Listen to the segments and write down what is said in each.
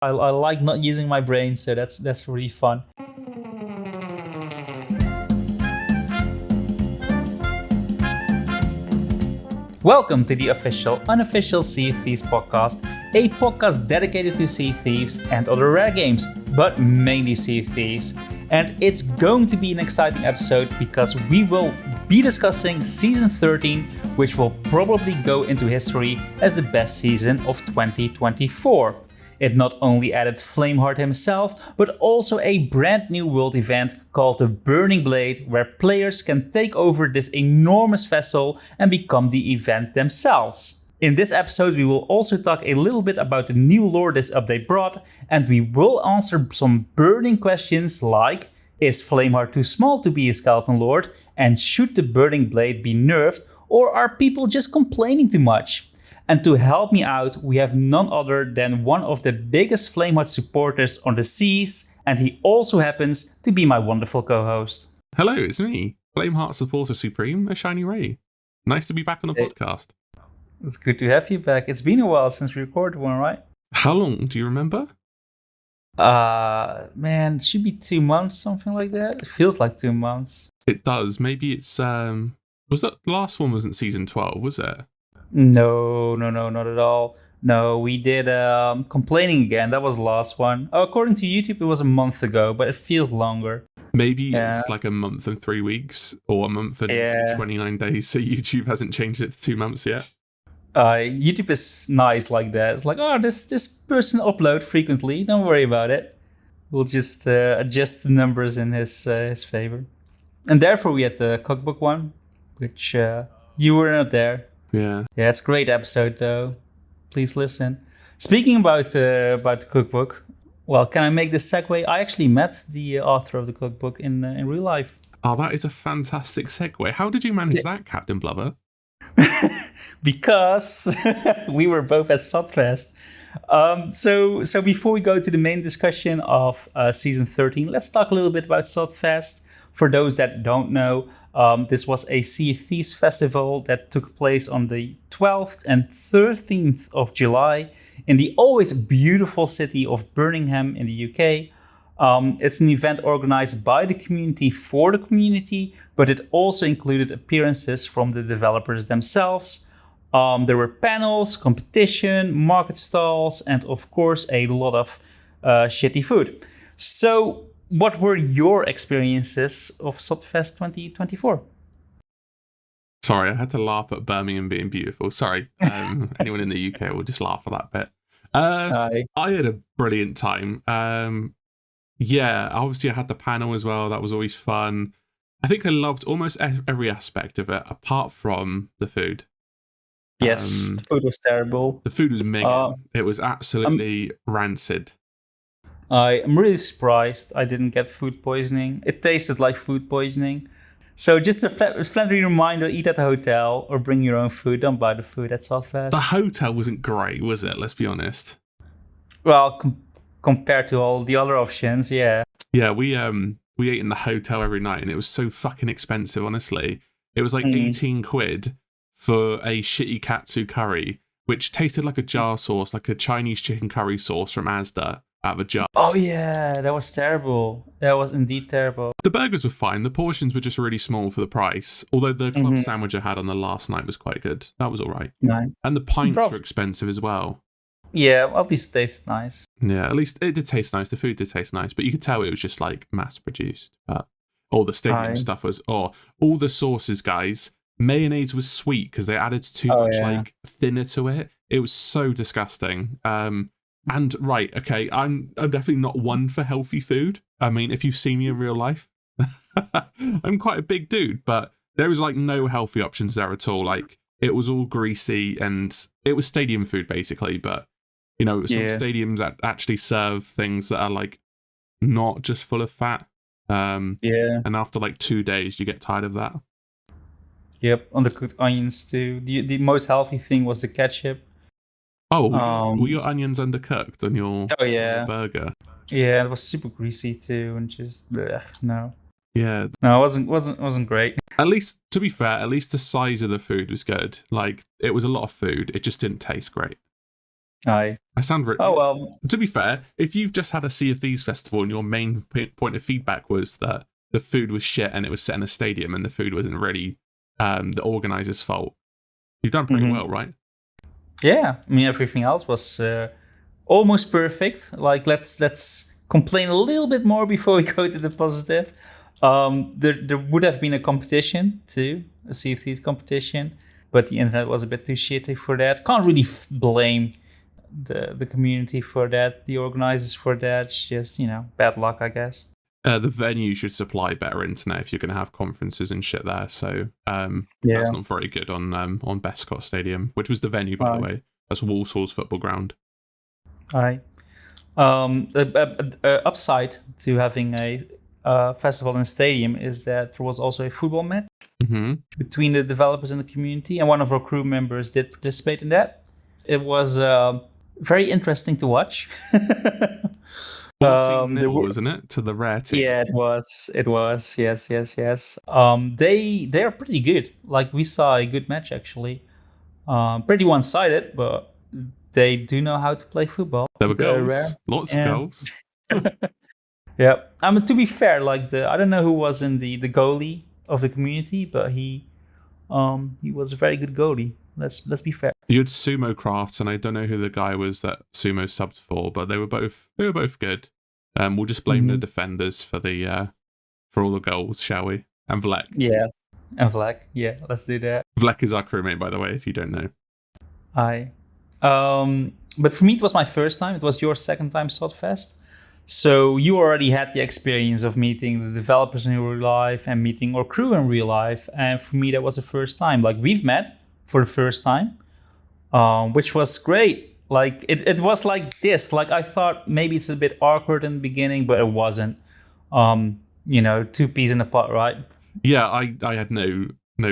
I like not using my brain, so that's really fun. Welcome to the official Unofficial Sea of Thieves podcast, a podcast dedicated to Sea of Thieves and other rare games, but mainly Sea of Thieves. And it's going to be an exciting episode because we will be discussing Season 13, which will probably go into history as the best season of 2024. It not only added Flameheart himself, but also a brand new world event called the Burning Blade, where players can take over this enormous vessel and become the event themselves. In this episode, we will also talk a little bit about the new lore this update brought, and we will answer some burning questions like: is Flameheart too small to be a Skeleton Lord? And should the Burning Blade be nerfed, or are people just complaining too much? And to help me out, we have none other than one of the biggest Flameheart supporters on the seas, and he also happens to be my wonderful co-host. Hello, it's me, Flameheart supporter supreme, AShinyRay. Nice to be back on the podcast. It's good to have you back. It's been a while since we recorded one, right? How long, do you remember? Man, it should be 2 months, something like that. It feels like 2 months. It does. Maybe it's, was that the last one wasn't season 12, was it? No, not at all. No, we did Complaining Again. That was the last one. Oh, according to YouTube, it was a month ago, but it feels longer. Maybe it's like a month and 3 weeks, or a month and 29 days, so YouTube hasn't changed it to 2 months yet. YouTube is nice like that. It's like, oh, this person upload frequently. Don't worry about it. We'll just adjust the numbers in his favor. And therefore, we had the cookbook one, which you were not there. Yeah, it's a great episode though. Please listen. Speaking about the cookbook, well, can I make this segue? I actually met the author of the cookbook in real life. Oh, that is a fantastic segue. How did you manage that, Captain Blubber? Because we were both at SoTFest. So before we go to the main discussion of Season 13, let's talk a little bit about SoTFest. For those that don't know, this was a Sea of Thieves festival that took place on the 12th and 13th of July in the always beautiful city of Birmingham in the UK. It's an event organized by the community for the community, but it also included appearances from the developers themselves. There were panels, competition, market stalls, and of course a lot of shitty food. So, what were your experiences of SoTFest 2024? Sorry, I had to laugh at Birmingham being beautiful. Sorry, anyone in the UK will just laugh at that bit. I had a brilliant time. Obviously I had the panel as well. That was always fun. I think I loved almost every aspect of it, apart from the food. Yes, the food was terrible. The food was mega. It was absolutely rancid. I am really surprised I didn't get food poisoning. It tasted like food poisoning. So just a friendly reminder, eat at a hotel or bring your own food. Don't buy the food at SoTFest. The hotel wasn't great, was it? Let's be honest. Well, compared to all the other options, yeah. Yeah, we ate in the hotel every night and it was so fucking expensive, honestly. It was like 18 quid for a shitty katsu curry, which tasted like a jar sauce, like a Chinese chicken curry sauce from Asda. Out of a jar. Oh yeah, that was terrible. That was indeed terrible. The burgers were fine. The portions were just really small for the price. Although the club sandwich I had on the last night was quite good. That was all right. No. And the pints were expensive as well. Yeah, well, at least it tasted nice. Yeah, at least it did taste nice. The food did taste nice, but you could tell it was just like mass produced. But all the stadium stuff was, all the sauces, guys. Mayonnaise was sweet because they added too much like thinner to it. It was so disgusting. And right, okay, I'm definitely not one for healthy food. I mean, if you see me in real life, I'm quite a big dude, but there was like no healthy options there at all. Like it was all greasy and it was stadium food basically, but you know, some stadiums that actually serve things that are like not just full of fat. And after like 2 days, you get tired of that. Yep, undercooked onions too. The most healthy thing was the ketchup. Oh, were your onions undercooked on your burger? Yeah, it was super greasy too, and just no. Yeah, no, it wasn't great. At least, to be fair, at least the size of the food was good. Like it was a lot of food. It just didn't taste great. I sound very... Oh, well. To be fair, if you've just had a Sea of Thieves festival and your main point of feedback was that the food was shit and it was set in a stadium and the food wasn't really the organizer's fault, you've done pretty well, right? Yeah, I mean, everything else was almost perfect. Like, let's complain a little bit more before we go to the positive. There would have been a competition too, a Sea of Thieves competition, but the internet was a bit too shitty for that. Can't really blame the community for that, the organizers for that. It's just, bad luck, I guess. The venue should supply better internet if you're going to have conferences and shit there. So that's not very good on Bescott Stadium, which was the venue, by the way. That's Walsall's football ground. Aye. The upside to having a festival in a stadium is that there was also a football match between the developers and the community, and one of our crew members did participate in that. It was very interesting to watch. 14-0, wasn't it, to the Rare team? Yeah, it was. Yes. They are pretty good. Like, we saw a good match, actually. Pretty one-sided, but they do know how to play football. There were goals. Lots of goals. Yeah. To be fair, like, I don't know who was in the goalie of the community, but he was a very good goalie. Let's be fair. You had Sumo Crafts, and I don't know who the guy was that Sumo subbed for, but they were both good. We'll just blame the defenders for all the goals, shall we? And Vlek. Yeah, and Vlek. Yeah, let's do that. Vlek is our crewmate, by the way, if you don't know. Aye. But for me, it was my first time. It was your second time SoTFest. So you already had the experience of meeting the developers in real life and meeting our crew in real life. And for me, that was the first time. Like, we've met for the first time, which was great. Like, it was like this. Like, I thought maybe it's a bit awkward in the beginning, but it wasn't. Two peas in a pot, right? Yeah, I had no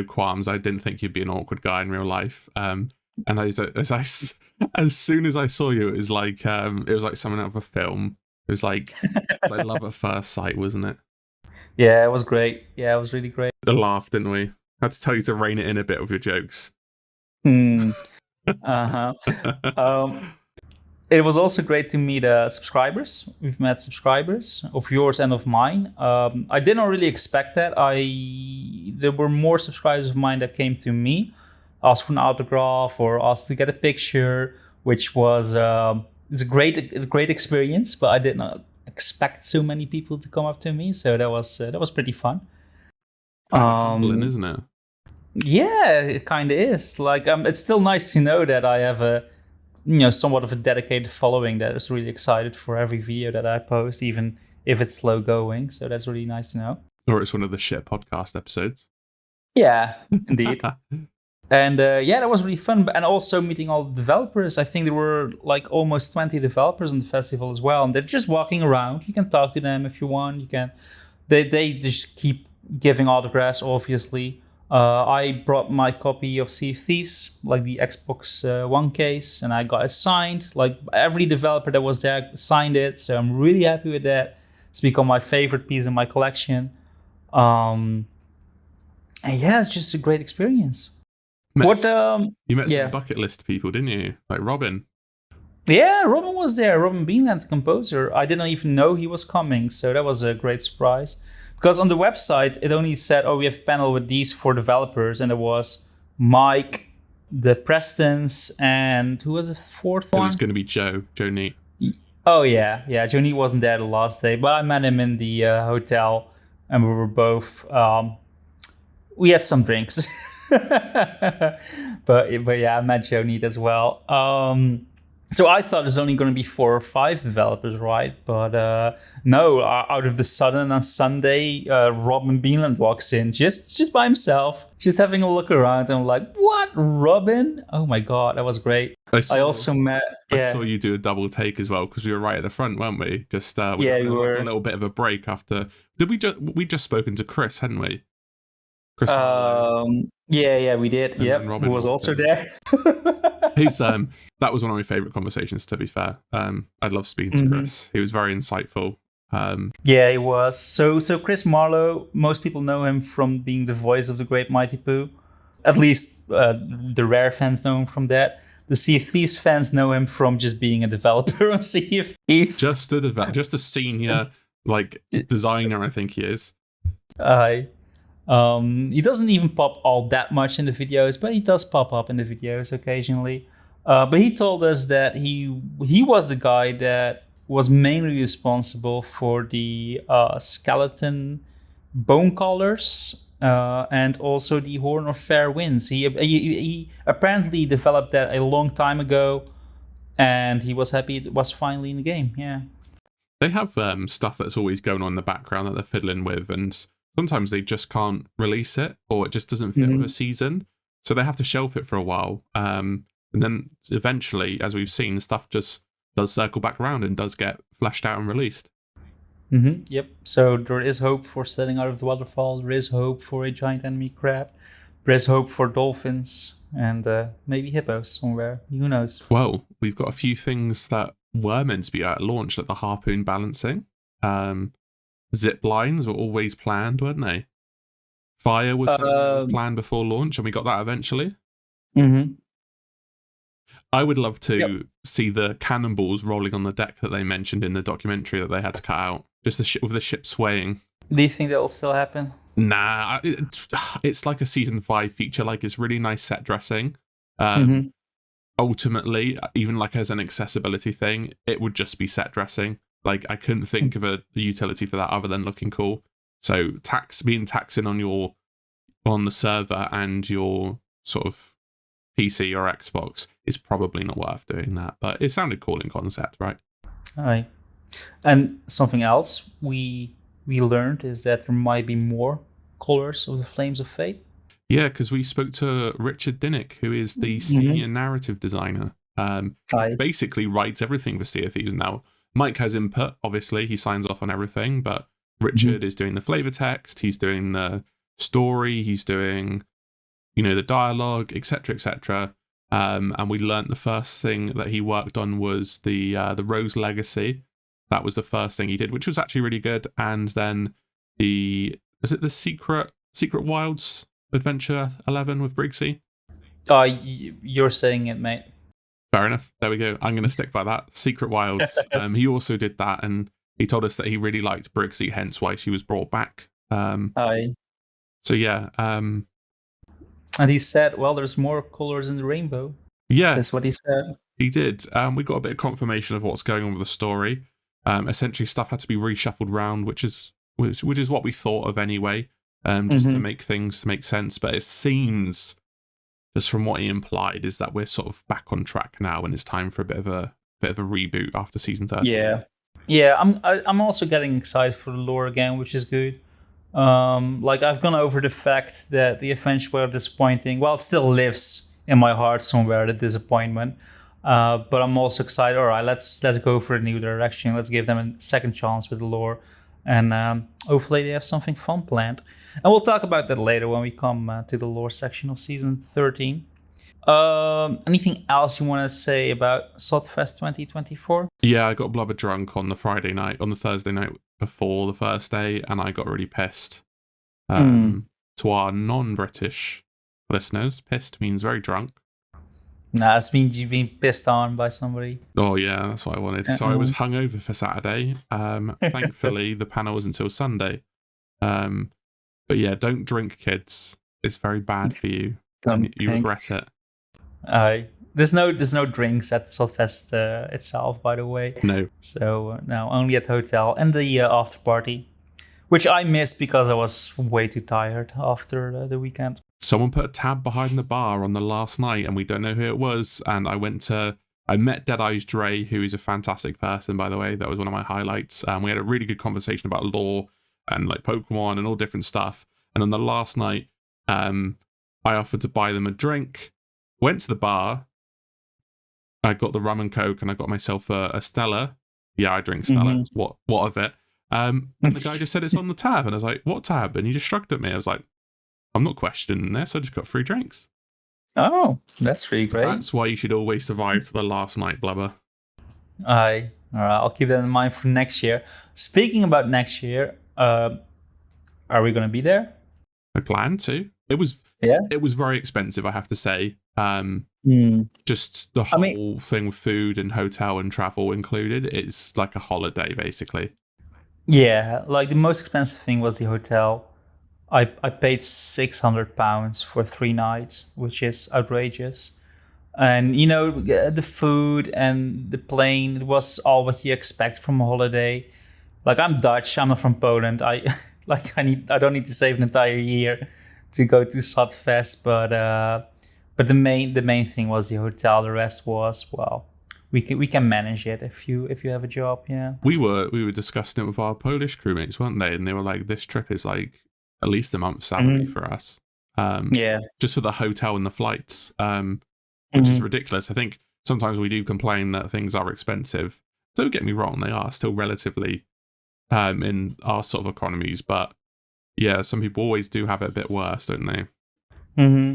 qualms. I didn't think you'd be an awkward guy in real life. And as soon as I saw you, it was like something out of a film. It was like love at first sight, wasn't it? Yeah, it was great. Yeah, it was really great. We laughed, didn't we? I had to tell you to rein it in a bit with your jokes. It was also great to meet subscribers. We've met subscribers of yours and of mine. I did not really expect that. There were more subscribers of mine that came to me, asked for an autograph or asked to get a picture, which was it's a great experience. But I did not expect so many people to come up to me, so that was pretty fun. Humbling, isn't it? Yeah, it kind of is. Like, it's still nice to know that I have a somewhat of a dedicated following that is really excited for every video that I post, even if it's slow going. So that's really nice to know. Or it's one of the shit podcast episodes. Yeah, indeed. And that was really fun. And also meeting all the developers. I think there were like almost 20 developers in the festival as well. And they're just walking around. You can talk to them if you want. You can. They just keep giving autographs, obviously. I brought my copy of Sea of Thieves, like the Xbox One case, and I got it signed. Like, every developer that was there signed it, so I'm really happy with that. It's become my favorite piece in my collection. And yeah, it's just a great experience. You met some bucket list people, didn't you? Like Robin. Yeah, Robin was there. Robin Beanland, the composer. I didn't even know he was coming, so that was a great surprise. Because on the website, it only said, we have a panel with these 4 developers. And there was Mike, the Prestons, and who was the fourth one? It was going to be Joe Neat. Oh, yeah. Yeah, Joe Neat wasn't there the last day. But I met him in the hotel. And we were both... we had some drinks. but yeah, I met Joe Neat as well. So I thought there's only going to be 4 or 5 developers, right? But no, out of the sudden on Sunday, Robin Beanland walks in just by himself, just having a look around. And I'm like, what, Robin? Oh my God, that was great. I also met... I saw you do a double take as well, because we were right at the front, weren't we? Just we were a little bit of a break after... Did we just spoken to Chris, hadn't we? Chris yeah, we did. Yeah, who was also there. That was one of my favorite conversations, to be fair. I love speaking to Chris. He was very insightful. Yeah, he was. So Chris Marlowe, most people know him from being the voice of the Great Mighty Pooh. At least the Rare fans know him from that. the Sea of Thieves fans know him from just being a developer on Sea of Thieves. Just a senior designer, I think he is. He doesn't even pop all that much in the videos, but he does pop up in the videos occasionally. But he told us that he was the guy that was mainly responsible for the skeleton bone collars and also the Horn of Fair Winds. He apparently developed that a long time ago, and he was happy it was finally in the game. Yeah. They have stuff that's always going on in the background that they're fiddling with, and sometimes they just can't release it, or it just doesn't fit with a season. So they have to shelf it for a while. And then eventually, as we've seen, stuff just does circle back around and does get fleshed out and released. Yep. So there is hope for Setting Out of the Waterfall. There is hope for a giant enemy crab. There is hope for dolphins and maybe hippos somewhere. Who knows? Well, we've got a few things that were meant to be at launch, like the harpoon balancing. Zip lines were always planned, weren't they? Fire was something that was planned before launch, and we got that eventually. I would love to see the cannonballs rolling on the deck that they mentioned in the documentary that they had to cut out. Just with the ship swaying. Do you think that will still happen? Nah, it's like a season 5 feature. Like, it's really nice set dressing. Ultimately, even like as an accessibility thing, it would just be set dressing. Like, I couldn't think of a utility for that other than looking cool. So being taxing on the server and your sort of PC or Xbox is probably not worth doing that. But it sounded cool in concept, right? Aye. And something else we learned is that there might be more colors of the Flames of Fate. Yeah, because we spoke to Richard Dinnick, who is the senior narrative designer. Basically writes everything for Sea of Thieves now. Mike has input, obviously. He signs off on everything, but Richard is doing the flavor text, he's doing the story, he's doing, the dialogue, etc., etc. And we learnt the first thing that he worked on was the Rose Legacy. That was the first thing he did, which was actually really good. And then the Secret Wilds Adventure 11 with Briggsy? You're saying it, mate. Fair enough. There we go. I'm going to stick by that. Secret Wilds. He also did that, and he told us that he really liked Briggsy, hence why she was brought back. So yeah. And he said, well, there's more colors in the rainbow. Yeah. That's what he said. He did. We got a bit of confirmation of what's going on with the story. Essentially, stuff had to be reshuffled around, which is what we thought of anyway, just to make things make sense. But it seems, just from what he implied, is that we're sort of back on track now, and it's time for a bit of a reboot after season 13. Yeah. I'm also getting excited for the lore again, which is good. I've gone over the fact that the adventures were disappointing. Well, it still lives in my heart somewhere, the disappointment. But I'm also excited. All right, let's go for a new direction. Let's give them a second chance with the lore, and hopefully they have something fun planned. And we'll talk about that later when we come to the lore section of season 13. Anything else you want to say about SoTFest 2024? Yeah, I got Blubber drunk on the Thursday night before the first day, and I got really pissed. To our non-British listeners, pissed means very drunk. Nah, it means you've been pissed on by somebody. Oh yeah, that's what I wanted. So I was hungover for Saturday. Thankfully, the panel was until Sunday. But yeah, don't drink, kids. It's very bad for you. You regret it. There's no drinks at the SoTFest itself, by the way. No. So no, only at the hotel and the after party, which I missed because I was way too tired after the weekend. Someone put a tab behind the bar on the last night, and we don't know who it was. And I met Dead Eyes Dre, who is a fantastic person, by the way. That was one of my highlights. We had a really good conversation about lore and like Pokemon and all different stuff. And on the last night, I offered to buy them a drink. Went to the bar. I got the rum and coke, and I got myself a Stella. Yeah, I drink Stella. What of it? And the guy just said it's on the tab, and I was like, "What tab?" And he just shrugged at me. I was like, I'm not questioning this. I just got free drinks. Oh, that's really great. That's why you should always survive to the last night, Blubber. All right, I'll keep that in mind for next year. Speaking about next year, are we going to be there? I plan to. It was very expensive, I have to say. Just the whole thing with food and hotel and travel included. It's like a holiday, basically. Yeah, like the most expensive thing was the hotel. I paid £600 for 3 nights, which is outrageous. And the food and the plane, it was all what you expect from a holiday. Like, I'm Dutch, I'm not from Poland. I don't need to save an entire year to go to SoTFest, but the main thing was the hotel. The rest was, well, we can manage it if you have a job. Yeah, we were discussing it with our Polish crewmates, weren't they? And they were like, this trip is like at least a month's salary for us. Just for the hotel and the flights, which is ridiculous. I think sometimes we do complain that things are expensive. Don't get me wrong, they are still relatively in our sort of economies, but yeah, some people always do have it a bit worse, don't they?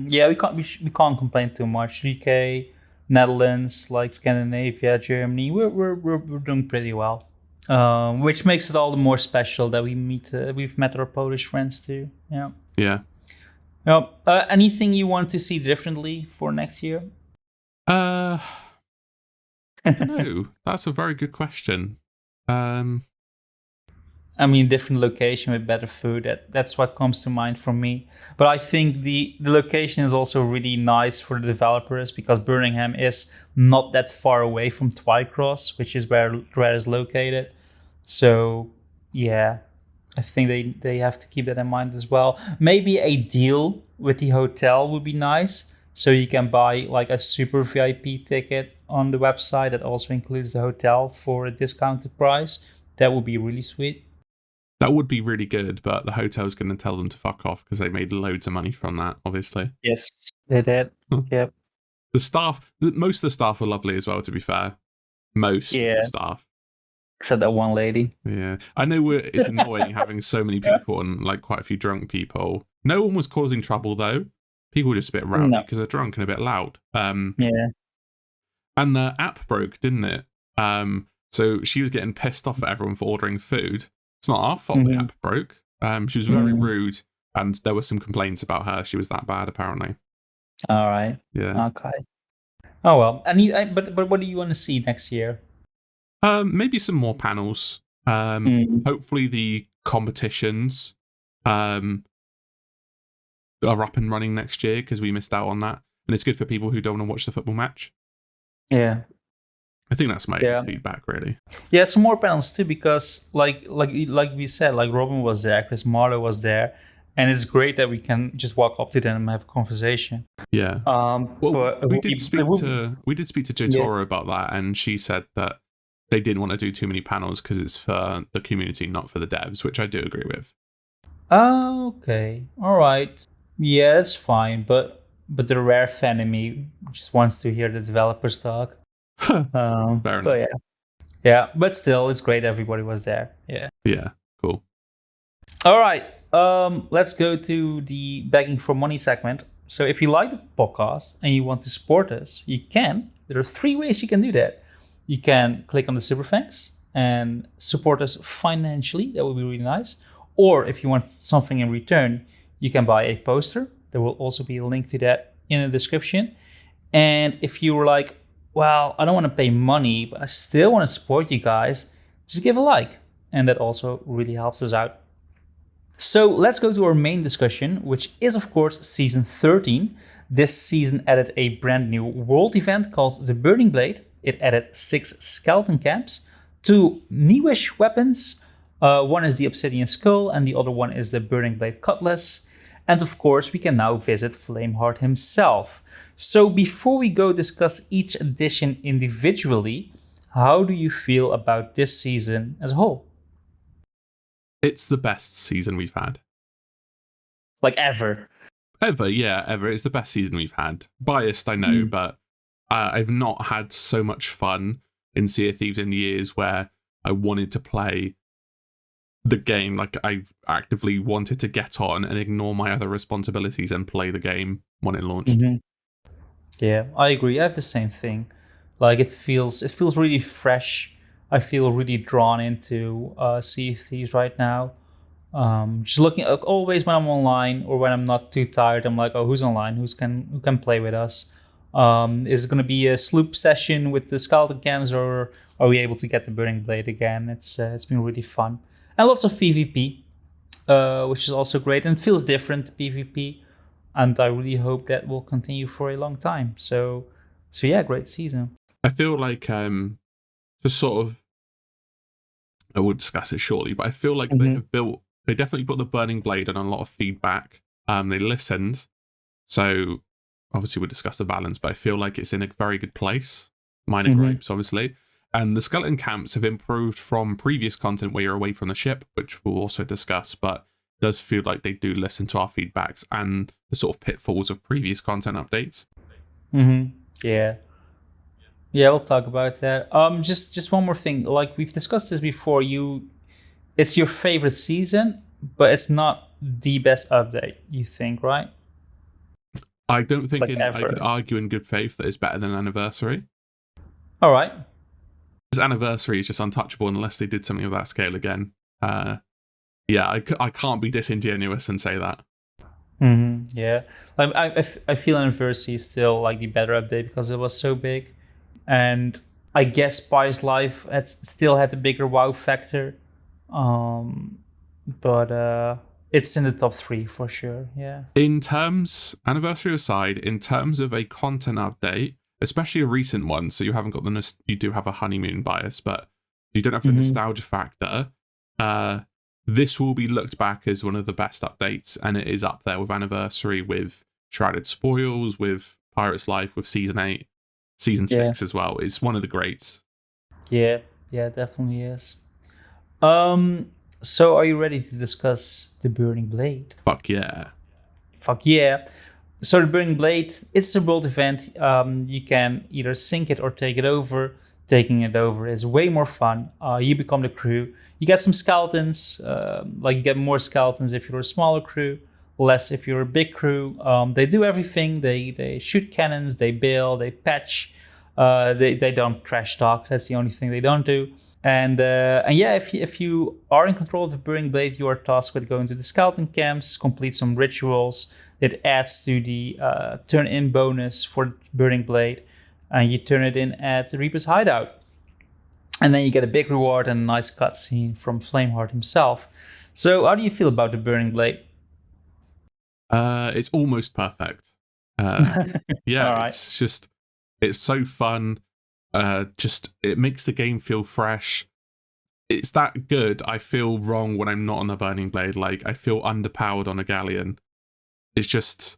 Yeah, we can't complain too much. UK, Netherlands, like Scandinavia, Germany, we're doing pretty well. Which makes it all the more special that we've met our Polish friends too. Yeah. Yeah. Anything you want to see differently for next year? I don't know. That's a very good question. I mean, different location with better food. That's what comes to mind for me. But I think the location is also really nice for the developers because Birmingham is not that far away from Twycross, which is where Rare is located. So, yeah, I think they have to keep that in mind as well. Maybe a deal with the hotel would be nice. So you can buy like a super VIP ticket on the website that also includes the hotel for a discounted price. That would be really sweet. That would be really good, but the hotel's going to tell them to fuck off because they made loads of money from that, obviously. Yes, they did. Yep. Most of the staff are lovely as well, to be fair. Most of the staff. Except that one lady. Yeah. I know it's annoying having so many people and like quite a few drunk people. No one was causing trouble, though. People were just a bit rowdy because they're drunk and a bit loud. Yeah. And the app broke, didn't it? So she was getting pissed off at everyone for ordering food. It's not our fault the app broke. She was very rude, and there were some complaints about her. She was that bad, apparently. All right. Yeah. Okay. Oh well. But what do you want to see next year? Maybe some more panels. Hopefully the competitions are up and running next year because we missed out on that, and it's good for people who don't want to watch the football match. Yeah. I think that's my feedback, really. Yeah, some more panels too, because like we said, like Robin was there, Chris Marlowe was there, and it's great that we can just walk up to them and have a conversation. Yeah. We did speak to Jo Toro about that, and she said that they didn't want to do too many panels because it's for the community, not for the devs, which I do agree with. Okay. All right. Yeah, it's fine, but the Rare fan in me just wants to hear the developers talk. Fair enough. But yeah, but still, it's great everybody was there. Yeah, cool. All right, let's go to the begging for money segment. So if you like the podcast and you want to support us, you can. There are 3 ways you can do that. You can click on the super thanks and support us financially. That would be really nice. Or if you want something in return, you can buy a poster. There will also be a link to that in the description. And if you were like, well, I don't want to pay money, but I still want to support you guys, just give a like. And that also really helps us out. So let's go to our main discussion, which is, of course, Season 13. This season added a brand new world event called the Burning Blade. It added 6 skeleton camps, 2 newish weapons. One is the Obsidian Skull, and the other one is the Burning Blade Cutlass. And of course, we can now visit Flameheart himself. So before we go discuss each edition individually, how do you feel about this season as a whole? It's the best season we've had. Like ever? Ever. It's the best season we've had. Biased, I know, but I've not had so much fun in Sea of Thieves in years where I wanted to play the game. Like, I actively wanted to get on and ignore my other responsibilities and play the game when it launched. Yeah, I agree. I have the same thing. Like, it feels really fresh. I feel really drawn into Sea of Thieves right now. Just looking always when I'm online or when I'm not too tired, I'm like, oh, who's online? Who can play with us? Is it going to be a sloop session with the skeleton cams, or are we able to get the burning blade again? It's been really fun, and lots of PvP, which is also great and feels different to PvP, and I really hope that will continue for a long time. So yeah, great season. I feel like just sort of, I will discuss it shortly, but I feel like they definitely put the burning blade on a lot of feedback. They listened, so obviously we'll discuss the balance, but I feel like it's in a very good place. Minor gripes, obviously. And the skeleton camps have improved from previous content where you're away from the ship, which we'll also discuss, but it does feel like they do listen to our feedbacks and the sort of pitfalls of previous content updates. Yeah. Yeah, we'll talk about that. Just one more thing. Like we've discussed this before, it's your favorite season, but it's not the best update, you think, right? I don't think I could argue in good faith that it's better than Anniversary. All right. Because Anniversary is just untouchable unless they did something of that scale again. Yeah, I can't be disingenuous and say that. Yeah. I feel Anniversary is still like the better update because it was so big. And I guess Spice Life still had a bigger wow factor. But it's in the top 3 for sure, yeah. Anniversary aside, in terms of a content update, especially a recent one, so you haven't got you do have a honeymoon bias, but you don't have the nostalgia factor, this will be looked back as one of the best updates, and it is up there with Anniversary, with Shrouded Spoils, with Pirate's Life, with Season 8, Season 6 as well. It's one of the greats. Yeah, definitely is. So are you ready to discuss the Burning Blade? Fuck yeah. So the Burning Blade, it's a world event. You can either sink it or take it over. Taking it over is way more fun. You become the crew. You get some skeletons. You get more skeletons if you're a smaller crew, less if you're a big crew. They do everything. They shoot cannons. They bail. They patch. They don't trash talk. That's the only thing they don't do. And yeah, if you are in control of the Burning Blade, you are tasked with going to the skeleton camps, complete some rituals. It adds to the turn-in bonus for Burning Blade, and you turn it in at the Reaper's hideout. And then you get a big reward and a nice cutscene from Flameheart himself. So how do you feel about the Burning Blade? It's almost perfect. Yeah, right. It's so fun. It makes the game feel fresh. It's that good. I feel wrong when I'm not on the Burning Blade. Like, I feel underpowered on a galleon. It's just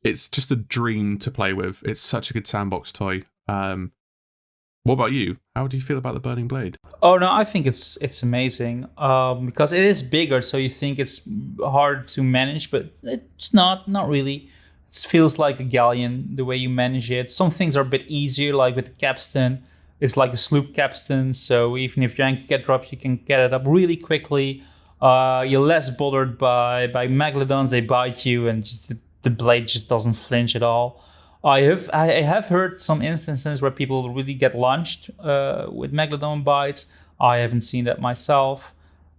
a dream to play with. It's such a good sandbox toy. What about you? How do you feel about the Burning Blade? Oh no, I think it's amazing. Because it is bigger, so you think it's hard to manage, but it's not really. It feels like a galleon, the way you manage it. Some things are a bit easier, like with the capstan. It's like a sloop capstan, so even if your anchor get dropped, you can get it up really quickly. You're less bothered by megalodons. They bite you, and just the blade just doesn't flinch at all. I have heard some instances where people really get launched with megalodon bites. I haven't seen that myself.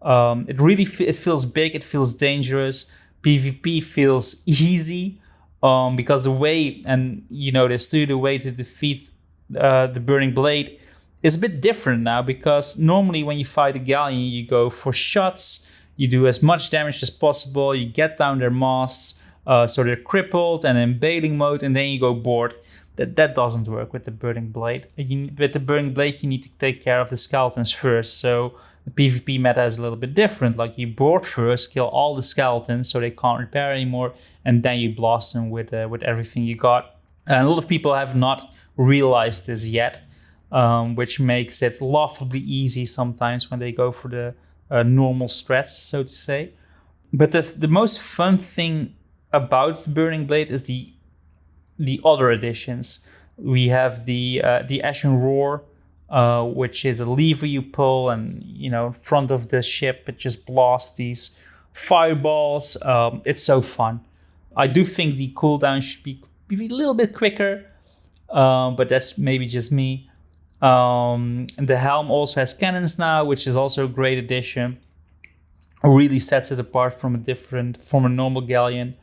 It feels big. It feels dangerous. PvP feels easy. Because the way, and you know this too, the way to defeat the Burning Blade is a bit different now, because normally when you fight a galleon, you go for shots, you do as much damage as possible, you get down their masts, so they're crippled and in bailing mode, and then you go board. That doesn't work with the Burning Blade. With the Burning Blade, you need to take care of the skeletons first, so the PvP meta is a little bit different. Like, you board first, kill all the skeletons so they can't repair anymore, and then you blast them with everything you got. And a lot of people have not realized this yet, which makes it laughably easy sometimes when they go for the normal strats, so to say. But the most fun thing about the Burning Blade is the other additions. We have the Ashen Roar, which is a lever you pull, and in front of the ship it just blasts these fireballs. It's so fun. I do think the cooldown should be a little bit quicker, but that's maybe just me. And the helm also has cannons now, which is also a great addition. really sets it apart from a normal galleon.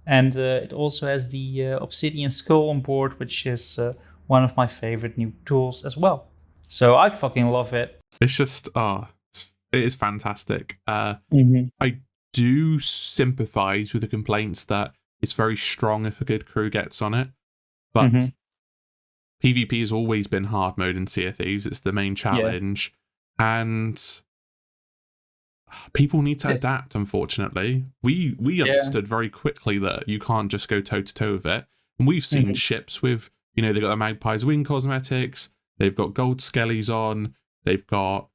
And it also has the obsidian skull on board, which is one of my favorite new tools as well. So I fucking love it. It's just, it is fantastic. I do sympathize with the complaints that it's very strong if a good crew gets on it, but PvP has always been hard mode in Sea of Thieves. It's the main challenge, and people need to adapt. Unfortunately, we understood very quickly that you can't just go toe to toe with it, and we've seen ships with, you know, they've got the Magpie's Wing cosmetics, they've got gold skellies on, they've got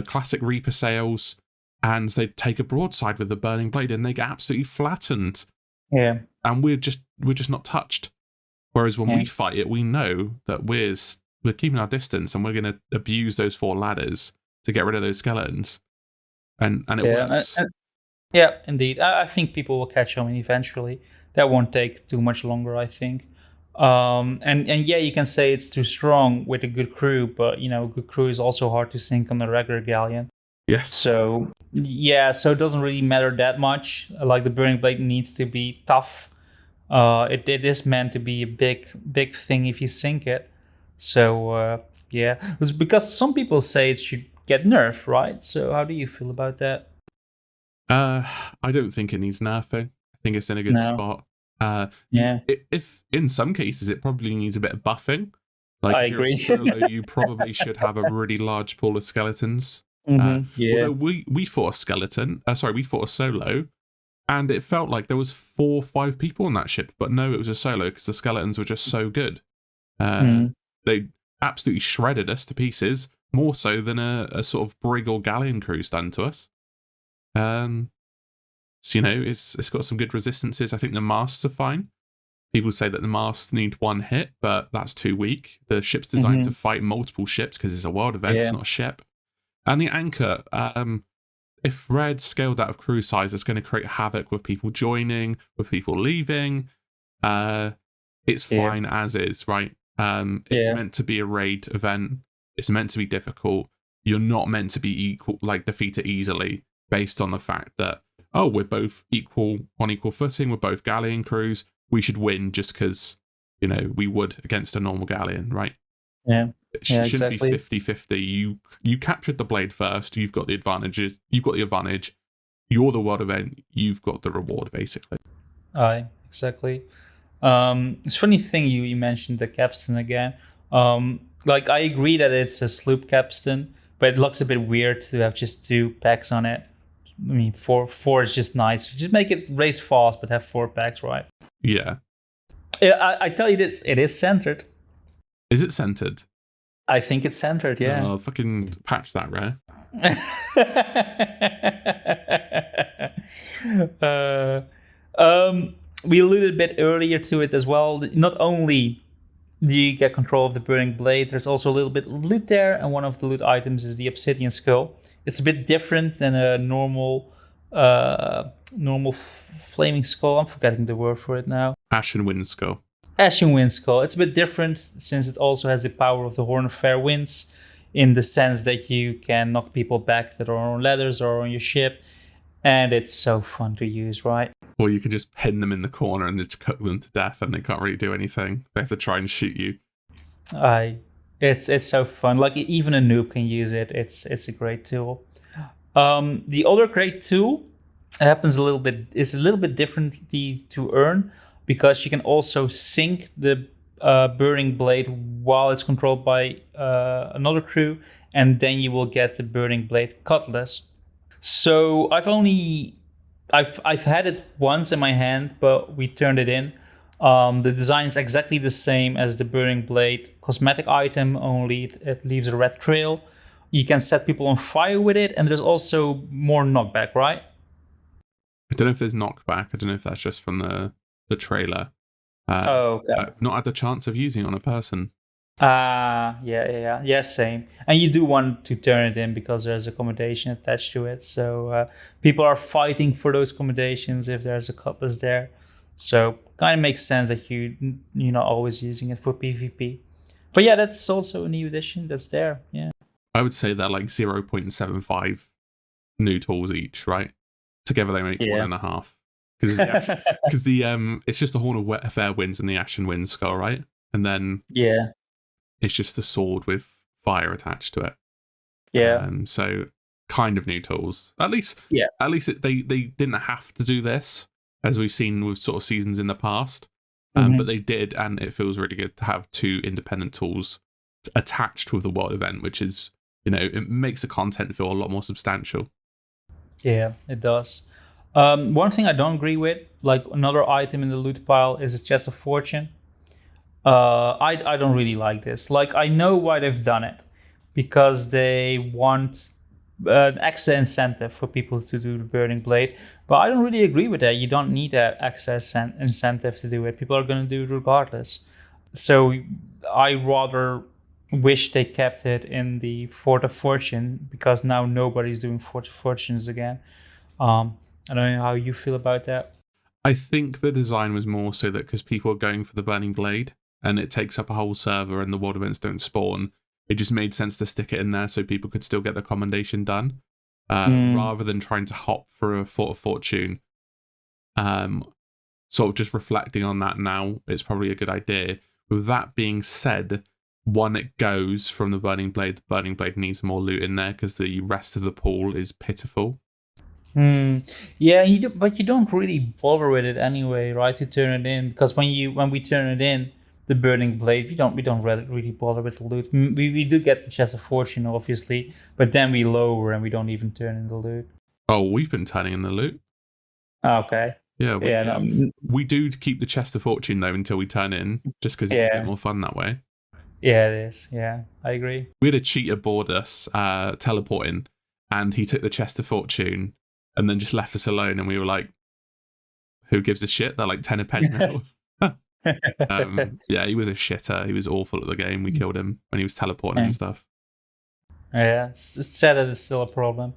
classic Reaper sails, and they take a broadside with the burning blade and they get absolutely flattened. Yeah, and we're just not touched. Whereas when we fight it, we know that we're keeping our distance and we're going to abuse those 4 ladders to get rid of those skeletons, and it works. Yeah, indeed. I think people will catch on eventually. That won't take too much longer, I think. And yeah, you can say it's too strong with a good crew, but you know, a good crew is also hard to sink on a regular galleon. Yes. So yeah, so it doesn't really matter that much. Like the burning blade needs to be tough. It is meant to be a big thing if you sink it. So yeah, it's because some people say it should get nerfed, right? So how do you feel about that? I don't think it needs nerfing. I think it's in a good spot. If in some cases it probably needs a bit of buffing. Like I if agree. You're a solo, you probably should have a really large pool of skeletons. Although we fought a skeleton. We fought a solo, and it felt like there was 4 or 5 people on that ship. But no, it was a solo because the skeletons were just so good. They absolutely shredded us to pieces, more so than a sort of brig or galleon crew's done to us. So, you know, it's got some good resistances. I think the masts are fine. People say that the masts need 1 hit, but that's too weak. The ship's designed to fight multiple ships because it's a world event, it's not a ship. And the anchor, if red scaled out of crew size, it's going to create havoc with people joining, with people leaving. It's fine as is, right? It's meant to be a raid event. It's meant to be difficult. You're not meant to be defeated easily based on the fact that, we're both on equal footing, we're both galleon crews, we should win just because, you know, we would against a normal galleon, right? Yeah. It shouldn't be 50-50. You captured the blade first, you've got the advantage, you're the world event, you've got the reward, basically. Aye, exactly. It's funny thing you mentioned the capstan again. Like I agree that it's a sloop capstan, but it looks a bit weird to have just 2 packs on it. I mean, four is just nice. Just make it race fast, but have 4 packs, right? Yeah. I tell you this, it is centered. Is it centered? I think it's centered, yeah. Oh, fucking patch that, Rare. We alluded a bit earlier to it as well. Not only do you get control of the burning blade, there's also a little bit of loot there, and one of the loot items is the obsidian skull. It's a bit different than a normal flaming skull. I'm forgetting the word for it now. Ashen Wind Skull. Ashen Wind Skull. It's a bit different since it also has the power of the Horn of Fair Winds, in the sense that you can knock people back that are on ladders or on your ship, and it's so fun to use, right? Or you can just pin them in the corner and just cook them to death, and they can't really do anything. They have to try and shoot you. It's so fun. Like even a noob can use it. It's a great tool. The other great tool happens a little bit differently to earn, because you can also sink the burning blade while it's controlled by another crew, and then you will get the burning blade cutlass. So I've had it once in my hand, but we turned it in. The design is exactly the same as the burning blade cosmetic item, only it leaves a red trail. You can set people on fire with it, and there's also more knockback, right? I don't know if there's knockback. I don't know if that's just from the trailer. Okay. I've not had the chance of using it on a person. Yeah, same. And you do want to turn it in because there's accommodation attached to it. So people are fighting for those accommodations if there's a cutlass there. So kind of makes sense that you're not always using it for PvP. But yeah, that's also a new addition that's there. Yeah. I would say they're like 0.75 new tools each, right? Together they make 1.5. Because it's just the Horn of Fair Winds and the Ashen Wind skull, right? And then it's just the sword with fire attached to it. Yeah. So kind of new tools. At least they didn't have to do this, as we've seen with sort of seasons in the past. But they did, and it feels really good to have 2 independent tools attached with the world event, which is, it makes the content feel a lot more substantial. Yeah, it does. One thing I don't agree with, like another item in the loot pile, is a chest of fortune. I don't really like this. Like, I know why they've done it, because they want an extra incentive for people to do the burning blade. But I don't really agree with that. You don't need that extra incentive to do it. People are going to do it regardless. So I rather wish they kept it in the Fort of Fortune, because now nobody's doing Fort of Fortunes again. I don't know how you feel about that. I think the design was more so that because people are going for the burning blade and it takes up a whole server and the world events don't spawn, it just made sense to stick it in there so people could still get the commendation done, rather than trying to hop for a Fort of Fortune. Sort of just reflecting on that now, it's probably a good idea. With that being said, when it goes from the burning blade needs more loot in there because the rest of the pool is pitiful. Yeah, but you don't really bother with it anyway, right? To turn it in, because when we turn it in, the burning blade, we don't really bother with the loot. We do get the chest of fortune, obviously, but then we lower and we don't even turn in the loot. Oh, we've been turning in the loot. Okay. Yeah, we do keep the chest of fortune though until we turn in, just because it's a bit more fun that way. Yeah, it is. Yeah, I agree. We had a cheater board us teleporting, and he took the chest of fortune and then just left us alone, and we were like, who gives a shit? They're like 10 a penny now. Yeah, he was a shitter. He was awful at the game. We killed him when he was teleporting and stuff. Yeah, it's sad that it's still a problem.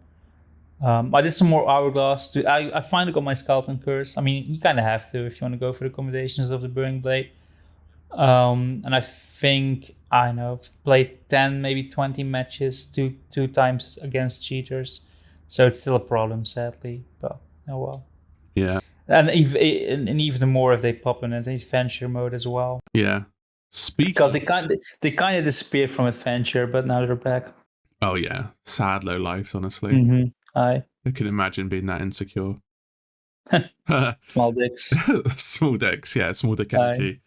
I did some more Hourglass. I finally got my Skeleton Curse. I mean, you kind of have to if you want to go for the combinations of the Burning Blade. And I think, I've played 10, maybe 20 matches, two times against cheaters. So it's still a problem, sadly. But oh well. Yeah. And even more if they pop in an adventure mode as well. Yeah. Because they kind of disappeared from adventure, but now they're back. Oh yeah, sad low lives, honestly. I can imagine being that insecure. Small dicks. Small dicks, yeah, small dick energy.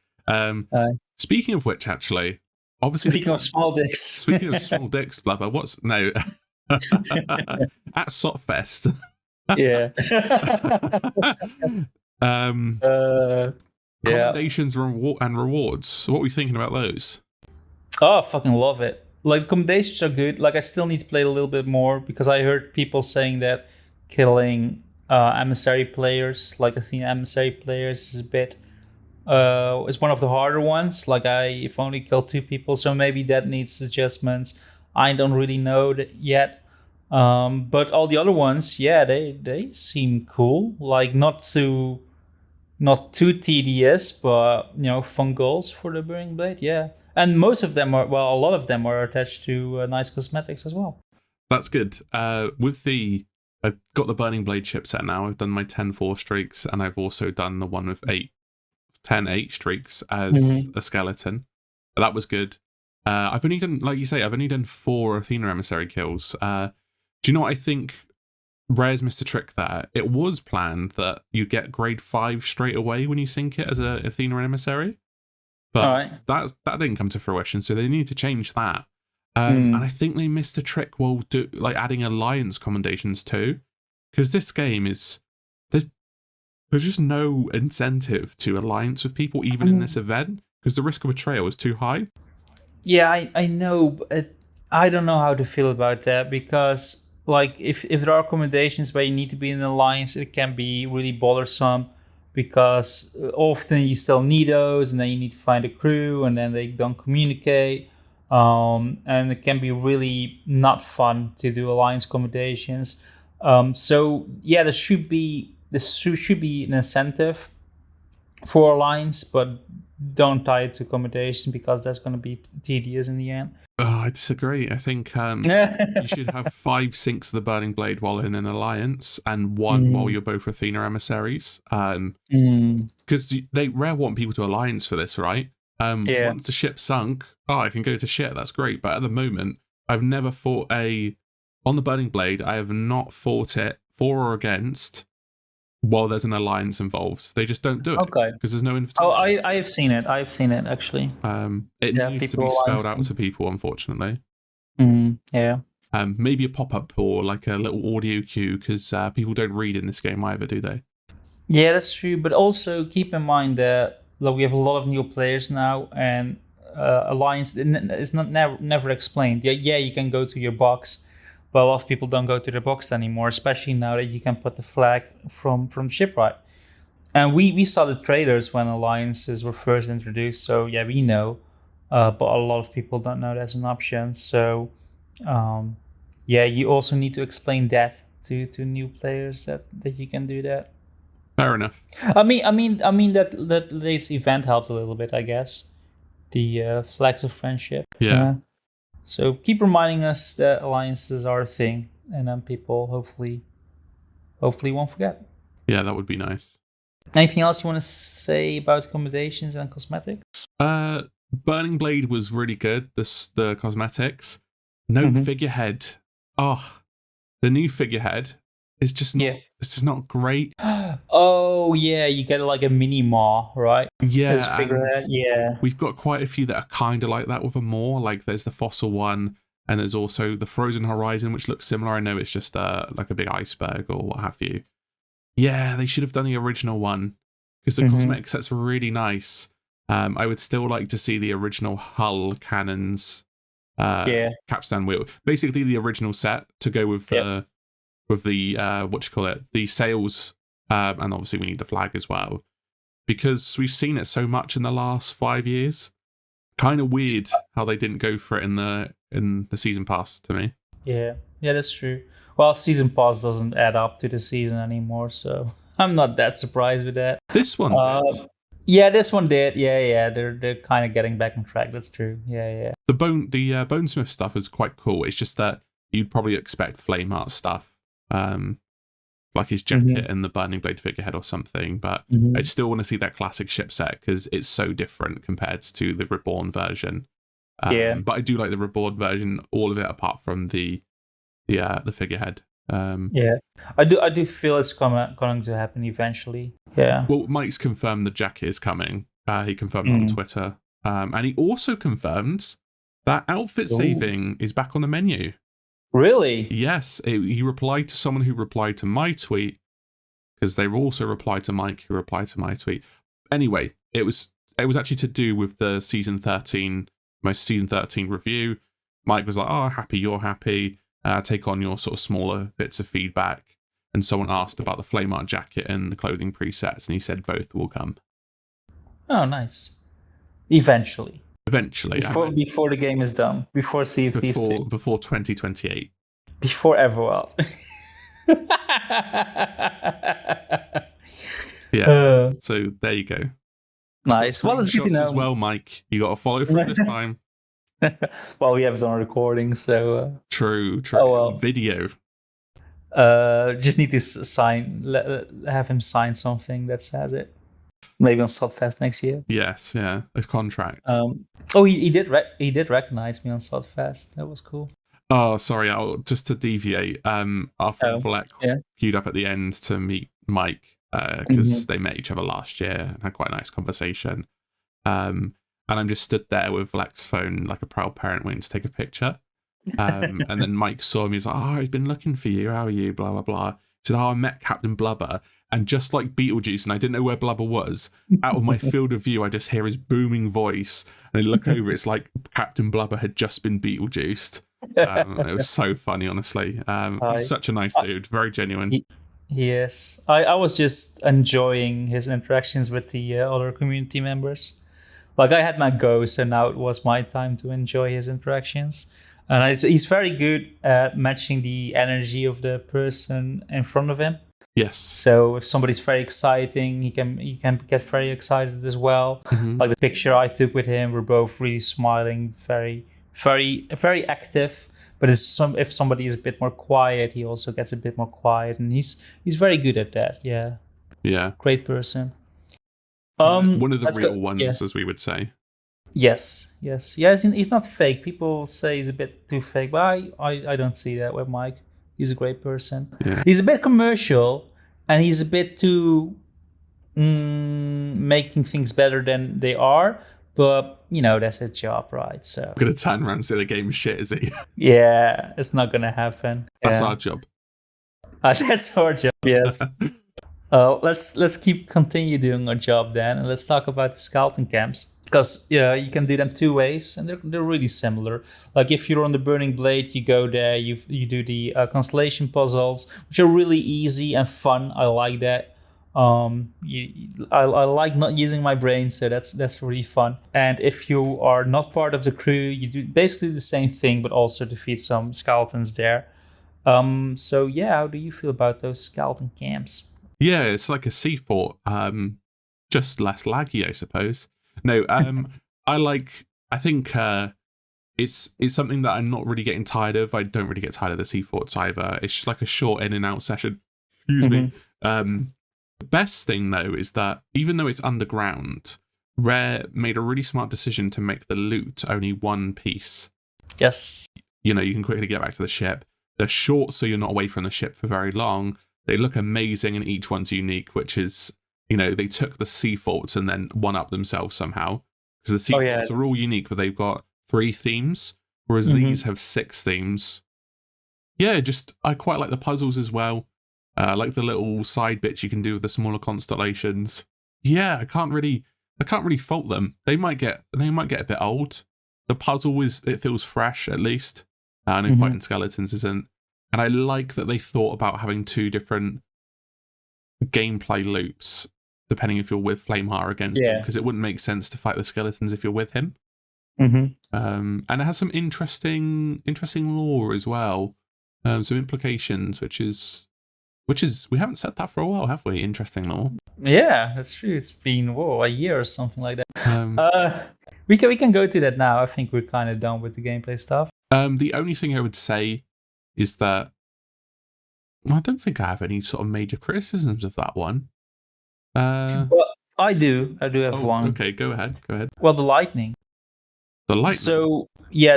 Speaking of which, actually, obviously speaking of small dicks, Blubber, at SoTFest. Yeah. Commendations and rewards. What were you thinking about those? Oh, I fucking love it. Like, commendations are good. Like, I still need to play a little bit more because I heard people saying that killing emissary players, like Athena emissary players, is a bit it's one of the harder ones. Like, I've only killed 2 people, so maybe that needs adjustments. I don't really know that yet. But all the other ones, yeah, they seem cool. Like, not too tedious, but fun goals for the Burning Blade. Yeah, and a lot of them are attached to nice cosmetics as well. That's good. I've got the Burning Blade chipset now. I've done my 10-4 streaks, and I've also done the one with 10-8 streaks as a skeleton. That was good. I've only done, like you say, 4 Athena emissary kills. Do you know what I think? Rare's missed a trick there. It was planned that you get grade 5 straight away when you sync it as a Athena emissary, but that didn't come to fruition. So they need to change that. And I think they missed a trick while adding alliance commendations too, because this game is there's just no incentive to alliance with people even in this event because the risk of betrayal is too high. Yeah, I know, but I don't know how to feel about that because. Like, if there are accommodations where you need to be in an alliance, it can be really bothersome because often you still need those and then you need to find a crew and then they don't communicate. And it can be really not fun to do alliance accommodations. So, yeah, there should be an incentive for alliance, but don't tie it to accommodation because that's going to be tedious in the end. I disagree. I think you should have 5 sinks of the Burning Blade while in an alliance, and 1 while you're both Athena emissaries. Because they rare want people to alliance for this, right? Once the ship sunk, I can go to shit. That's great. But at the moment, I've never fought on the Burning Blade. I have not fought it for or against while there's an alliance involved. They just don't do it. Okay. Because there's no invitation. I have seen it. I've seen it, actually. It needs to be spelled out to people, unfortunately. Yeah. Maybe a pop-up or like a little audio cue, because people don't read in this game either, do they? Yeah, that's true. But also keep in mind that we have a lot of new players now, and alliance is not never explained. Yeah, you can go to your box, but a lot of people don't go to their box anymore, especially now that you can put the flag from shipwright. And we saw the trailers when alliances were first introduced, so yeah, we know, but a lot of people don't know that's an option. So yeah, you also need to explain that to new players that you can do that. Fair enough. I mean that this event helped a little bit, I guess. The flags of friendship. Yeah. So keep reminding us that alliances are a thing, and then people hopefully won't forget. Yeah, that would be nice. Anything else you want to say about accommodations and cosmetics? Burning Blade was really good. The cosmetics. No figurehead. Oh, the new figurehead is just not. Yeah. It's just not great. Oh yeah, you get like a mini maw, right? Yeah, figurehead. Yeah. We've got quite a few that are kind of like that with a maw. Like there's the fossil one, and there's also the Frozen Horizon, which looks similar. I know it's just like a big iceberg or what have you. Yeah, they should have done the original one because the cosmetic set's really nice. I would still like to see the original hull cannons, capstan wheel, basically the original set to go with the the sails, and obviously we need the flag as well because we've seen it so much in the last 5 years. Kind of weird how they didn't go for it in the season pass to me. Yeah, that's true. Well, season pass doesn't add up to the season anymore, so I'm not that surprised with that. This one did. Yeah, this one did. Yeah. They're kind of getting back on track. That's true. Yeah. The Bonesmith stuff is quite cool. It's just that you'd probably expect flame art stuff, like his jacket and the Burning Blade figurehead or something. But I still want to see that classic ship set because it's so different compared to the Reborn version. But I do like the Reborn version, all of it apart from the figurehead. I do feel it's going to happen eventually. Yeah. Well, Mike's confirmed the jacket is coming. He confirmed on Twitter, and he also confirmed that outfit saving is back on the menu. Really? Yes. He replied to someone who replied to my tweet because they also replied to Mike, who replied to my tweet. Anyway, it was actually to do with the season 13 review. Mike was like, "Oh, happy you're happy. Take on your sort of smaller bits of feedback." And someone asked about the flame art jacket and the clothing presets, and he said both will come. Oh, nice. Eventually. Before the game is done. Before Sea of Thieves 2. Before 2028. Before Everwild. Yeah. So there you go. Nice. Well, it's good to know. As well, Mike. You got to follow through this time. Well, we have it on recording, so true. Oh, well. Video. Just need to have him sign something that says it. Maybe on SoTFest next year. Yes, yeah, a contract. He did recognize me on SoTFest. That was cool. Oh, sorry. Just to deviate. Our friend Vlek queued up at the end to meet Mike because they met each other last year and had quite a nice conversation. And I'm just stood there with Vlek's phone like a proud parent waiting to take a picture. And then Mike saw me. He's like, "Oh, I've been looking for you. How are you? Blah, blah, blah." He said, "Oh, I met Captain Blubber." And just like Beetlejuice, and I didn't know where Blubber was, out of my field of view, I just hear his booming voice. And I look over, it's like Captain Blubber had just been Beetlejuiced. It was so funny, honestly. He's such a nice dude, very genuine. Yes. I was just enjoying his interactions with the other community members. Like, I had my go, so now it was my time to enjoy his interactions. And he's very good at matching the energy of the person in front of him. Yes. So if somebody's very exciting, he can get very excited as well. Like the picture I took with him, we're both really smiling, very, very active. But if somebody is a bit more quiet, he also gets a bit more quiet, and he's very good at that. Yeah. Yeah. Great person. One of the real ones, as we would say. Yes. He's not fake. People say he's a bit too fake, but I don't see that with Mike. He's a great person. Yeah. He's a bit commercial, and he's a bit too making things better than they are. But, that's his job, right? So I'm going to turn around and say the game is shit, is he? Yeah, it's not going to happen. That's our job. That's our job, yes. Let's continue doing our job then, and let's talk about the skeleton camps. Because you can do them two ways, and they're really similar. Like if you're on the Burning Blade, you go there, you do the constellation puzzles, which are really easy and fun. I like that. I like not using my brain, so that's really fun. And if you are not part of the crew, you do basically the same thing, but also defeat some skeletons there. So yeah, how do you feel about those skeleton camps? Yeah, it's like a sea fort, just less laggy, I suppose. No, I think it's something that I'm not really getting tired of. I don't really get tired of the sea forts either. It's just like a short in and out session. Excuse me. The best thing though is that even though it's underground, Rare made a really smart decision to make the loot only one piece. Yes. You can quickly get back to the ship. They're short, so you're not away from the ship for very long. They look amazing, and each one's unique, which is, they took the sea forts and then one-up themselves somehow. Because the sea forts are all unique, but they've got 3 themes, whereas these have 6 themes. Yeah, I quite like the puzzles as well. I like the little side bits you can do with the smaller constellations. Yeah, I can't really fault them. They might get a bit old. The puzzle it feels fresh at least. I know fighting skeletons isn't. And I like that they thought about having 2 different gameplay loops, depending if you're with Flameheart or against him, because it wouldn't make sense to fight the skeletons if you're with him. And it has some interesting lore as well, some implications, which is we haven't said that for a while, have we? Interesting lore. Yeah, that's true. It's been a year or something like that. We can go to that now. I think we're kind of done with the gameplay stuff. The only thing I would say is that I don't think I have any sort of major criticisms of that one. Well, I do have one. Okay, go ahead. Well, the lightning. The lightning.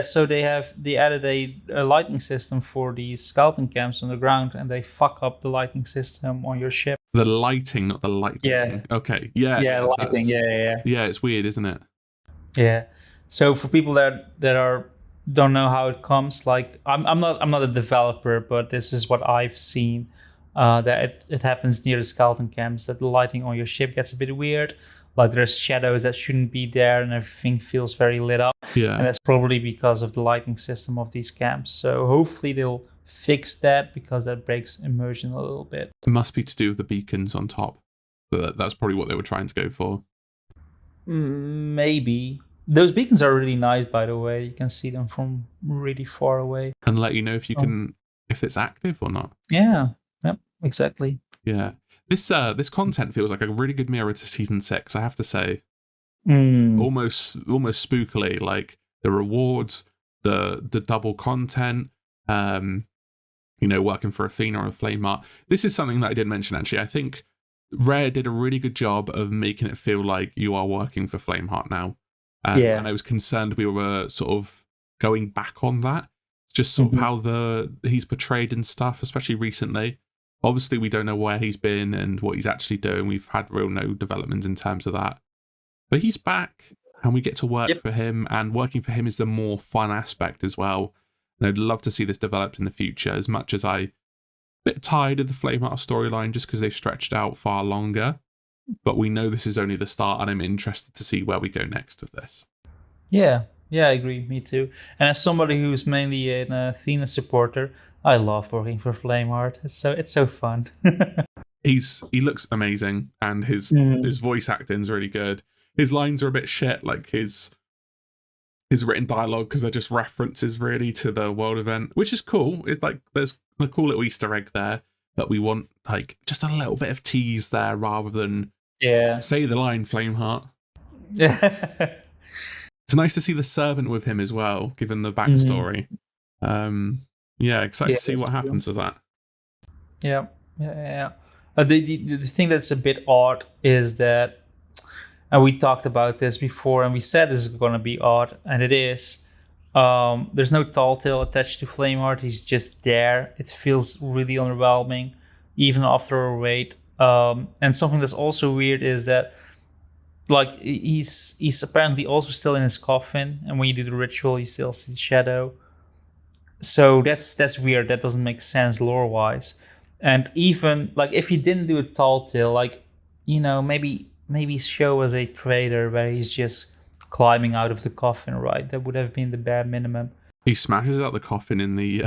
So they added a lightning system for the skeleton camps on the ground, and they fuck up the lighting system on your ship. The lighting, not the lightning. Yeah. Okay. Yeah. Yeah, lighting. Yeah. Yeah, it's weird, isn't it? Yeah. So for people that don't know how it comes, like I'm not a developer, but this is what I've seen. That it happens near the skeleton camps, that the lighting on your ship gets a bit weird. Like there's shadows that shouldn't be there, and everything feels very lit up. Yeah. And that's probably because of the lighting system of these camps. So hopefully they'll fix that, because that breaks immersion a little bit. It must be to do with the beacons on top. But that's probably what they were trying to go for. Maybe. Those beacons are really nice, by the way. You can see them from really far away. And let you know if if it's active or not. Yeah. Yep. Exactly. Yeah. This content feels like a really good mirror to season 6, I have to say. Almost spookily, like the rewards, the double content, working for Athena or Flameheart. This is something that I did mention, actually. I think Rare did a really good job of making it feel like you are working for Flameheart now. And I was concerned we were sort of going back on that. Just sort of how he's portrayed and stuff, especially recently. Obviously, we don't know where he's been and what he's actually doing. We've had no developments in terms of that. But he's back, and we get to work for him, and working for him is the more fun aspect as well. And I'd love to see this developed in the future, as much as I'm a bit tired of the Flameheart storyline just because they've stretched out far longer. But we know this is only the start, and I'm interested to see where we go next with this. Yeah, I agree. Me too. And as somebody who's mainly an Athena supporter, I love working for Flameheart. It's so fun. He looks amazing, and his voice acting's really good. His lines are a bit shit, like his written dialogue, because they're just references really to the world event, which is cool. It's like there's a cool little Easter egg there, but we want like just a little bit of tease there rather than say the line Flameheart. It's nice to see the servant with him as well, given the backstory. Excited to see what happens with that. Yeah. The thing that's a bit odd is that, and we talked about this before, and we said this is going to be odd, and it is. There's no tall tale attached to Flameheart. He's just there. It feels really underwhelming, even after a raid. And something that's also weird is that, like, he's apparently also still in his coffin, and when you do the ritual, you still see the shadow. So that's weird. That doesn't make sense lore wise. And even like if he didn't do a tall tale, like, maybe show as a traitor where he's just climbing out of the coffin, right? That would have been the bare minimum. He smashes out the coffin in the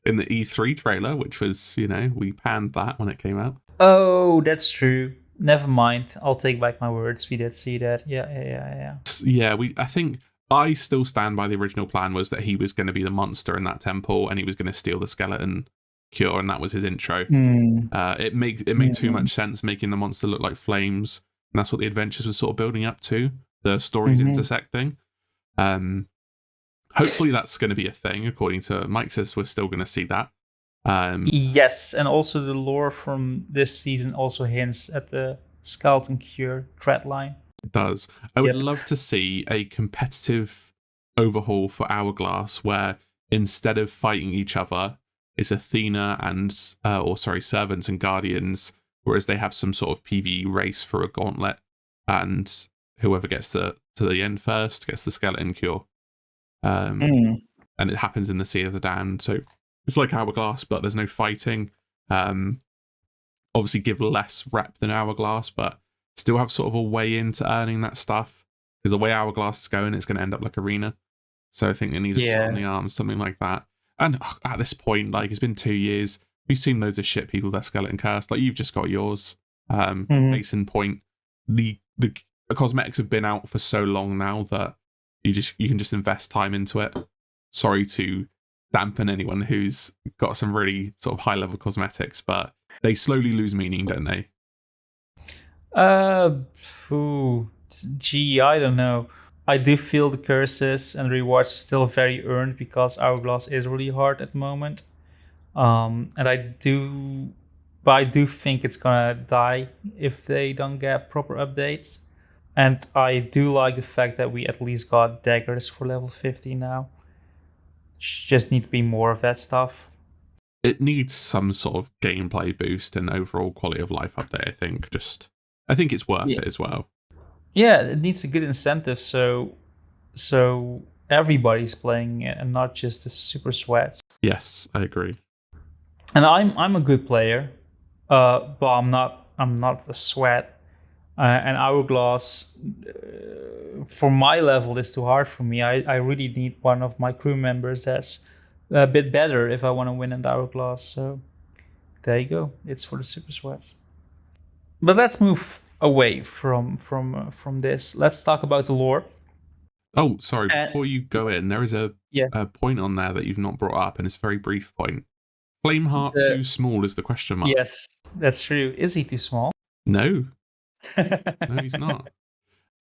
in the E3 trailer, which was, we panned that when it came out. Oh, that's true. Never mind. I'll take back my words. We did see that. Yeah. Yeah, I think I still stand by the original plan was that he was going to be the monster in that temple and he was going to steal the skeleton cure, and that was his intro. It made too much sense making the monster look like flames, and that's what the adventures were sort of building up to. The stories intersecting. Hopefully that's going to be a thing. According to Mike says, we're still going to see that. Yes, and also the lore from this season also hints at the skeleton cure thread line. It does. I would love to see a competitive overhaul for Hourglass where instead of fighting each other, it's Athena and servants and guardians, whereas they have some sort of PvE race for a gauntlet, and whoever gets to the end first gets the skeleton cure. And it happens in the Sea of the Damned, so it's like Hourglass, but there's no fighting. Obviously give less rep than Hourglass, but still have sort of a way into earning that stuff. Because the way Hourglass is going, it's going to end up like Arena. So I think it needs a shot in the arm, something like that. And at this point, like, it's been 2 years. We've seen loads of shit people that skeleton cursed. Like, you've just got yours. Case in point, the cosmetics have been out for so long now that you can just invest time into it. Sorry to dampen anyone who's got some really sort of high level cosmetics, but they slowly lose meaning, don't they? I don't know. I do feel the curses and rewards are still very earned because Hourglass is really hard at the moment. And I do think it's gonna die if they don't get proper updates. And I do like the fact that we at least got daggers for level 50 now. Just need to be more of that stuff. It needs some sort of gameplay boost and overall quality of life update, I think. I think it's worth it as well. Yeah, it needs a good incentive so everybody's playing it and not just the super sweats. Yes, I agree. And I'm a good player, but I'm not a sweat. And Hourglass, for my level, is too hard for me. I really need one of my crew members that's a bit better if I want to win an Hourglass. So there you go. It's for the super sweats. But let's move away from this. Let's talk about the lore. Oh, sorry. Before you go in, there is a point on there that you've not brought up, and it's a very brief point. Flameheart too small is the question mark. Yes, that's true. Is he too small? No. No, he's not.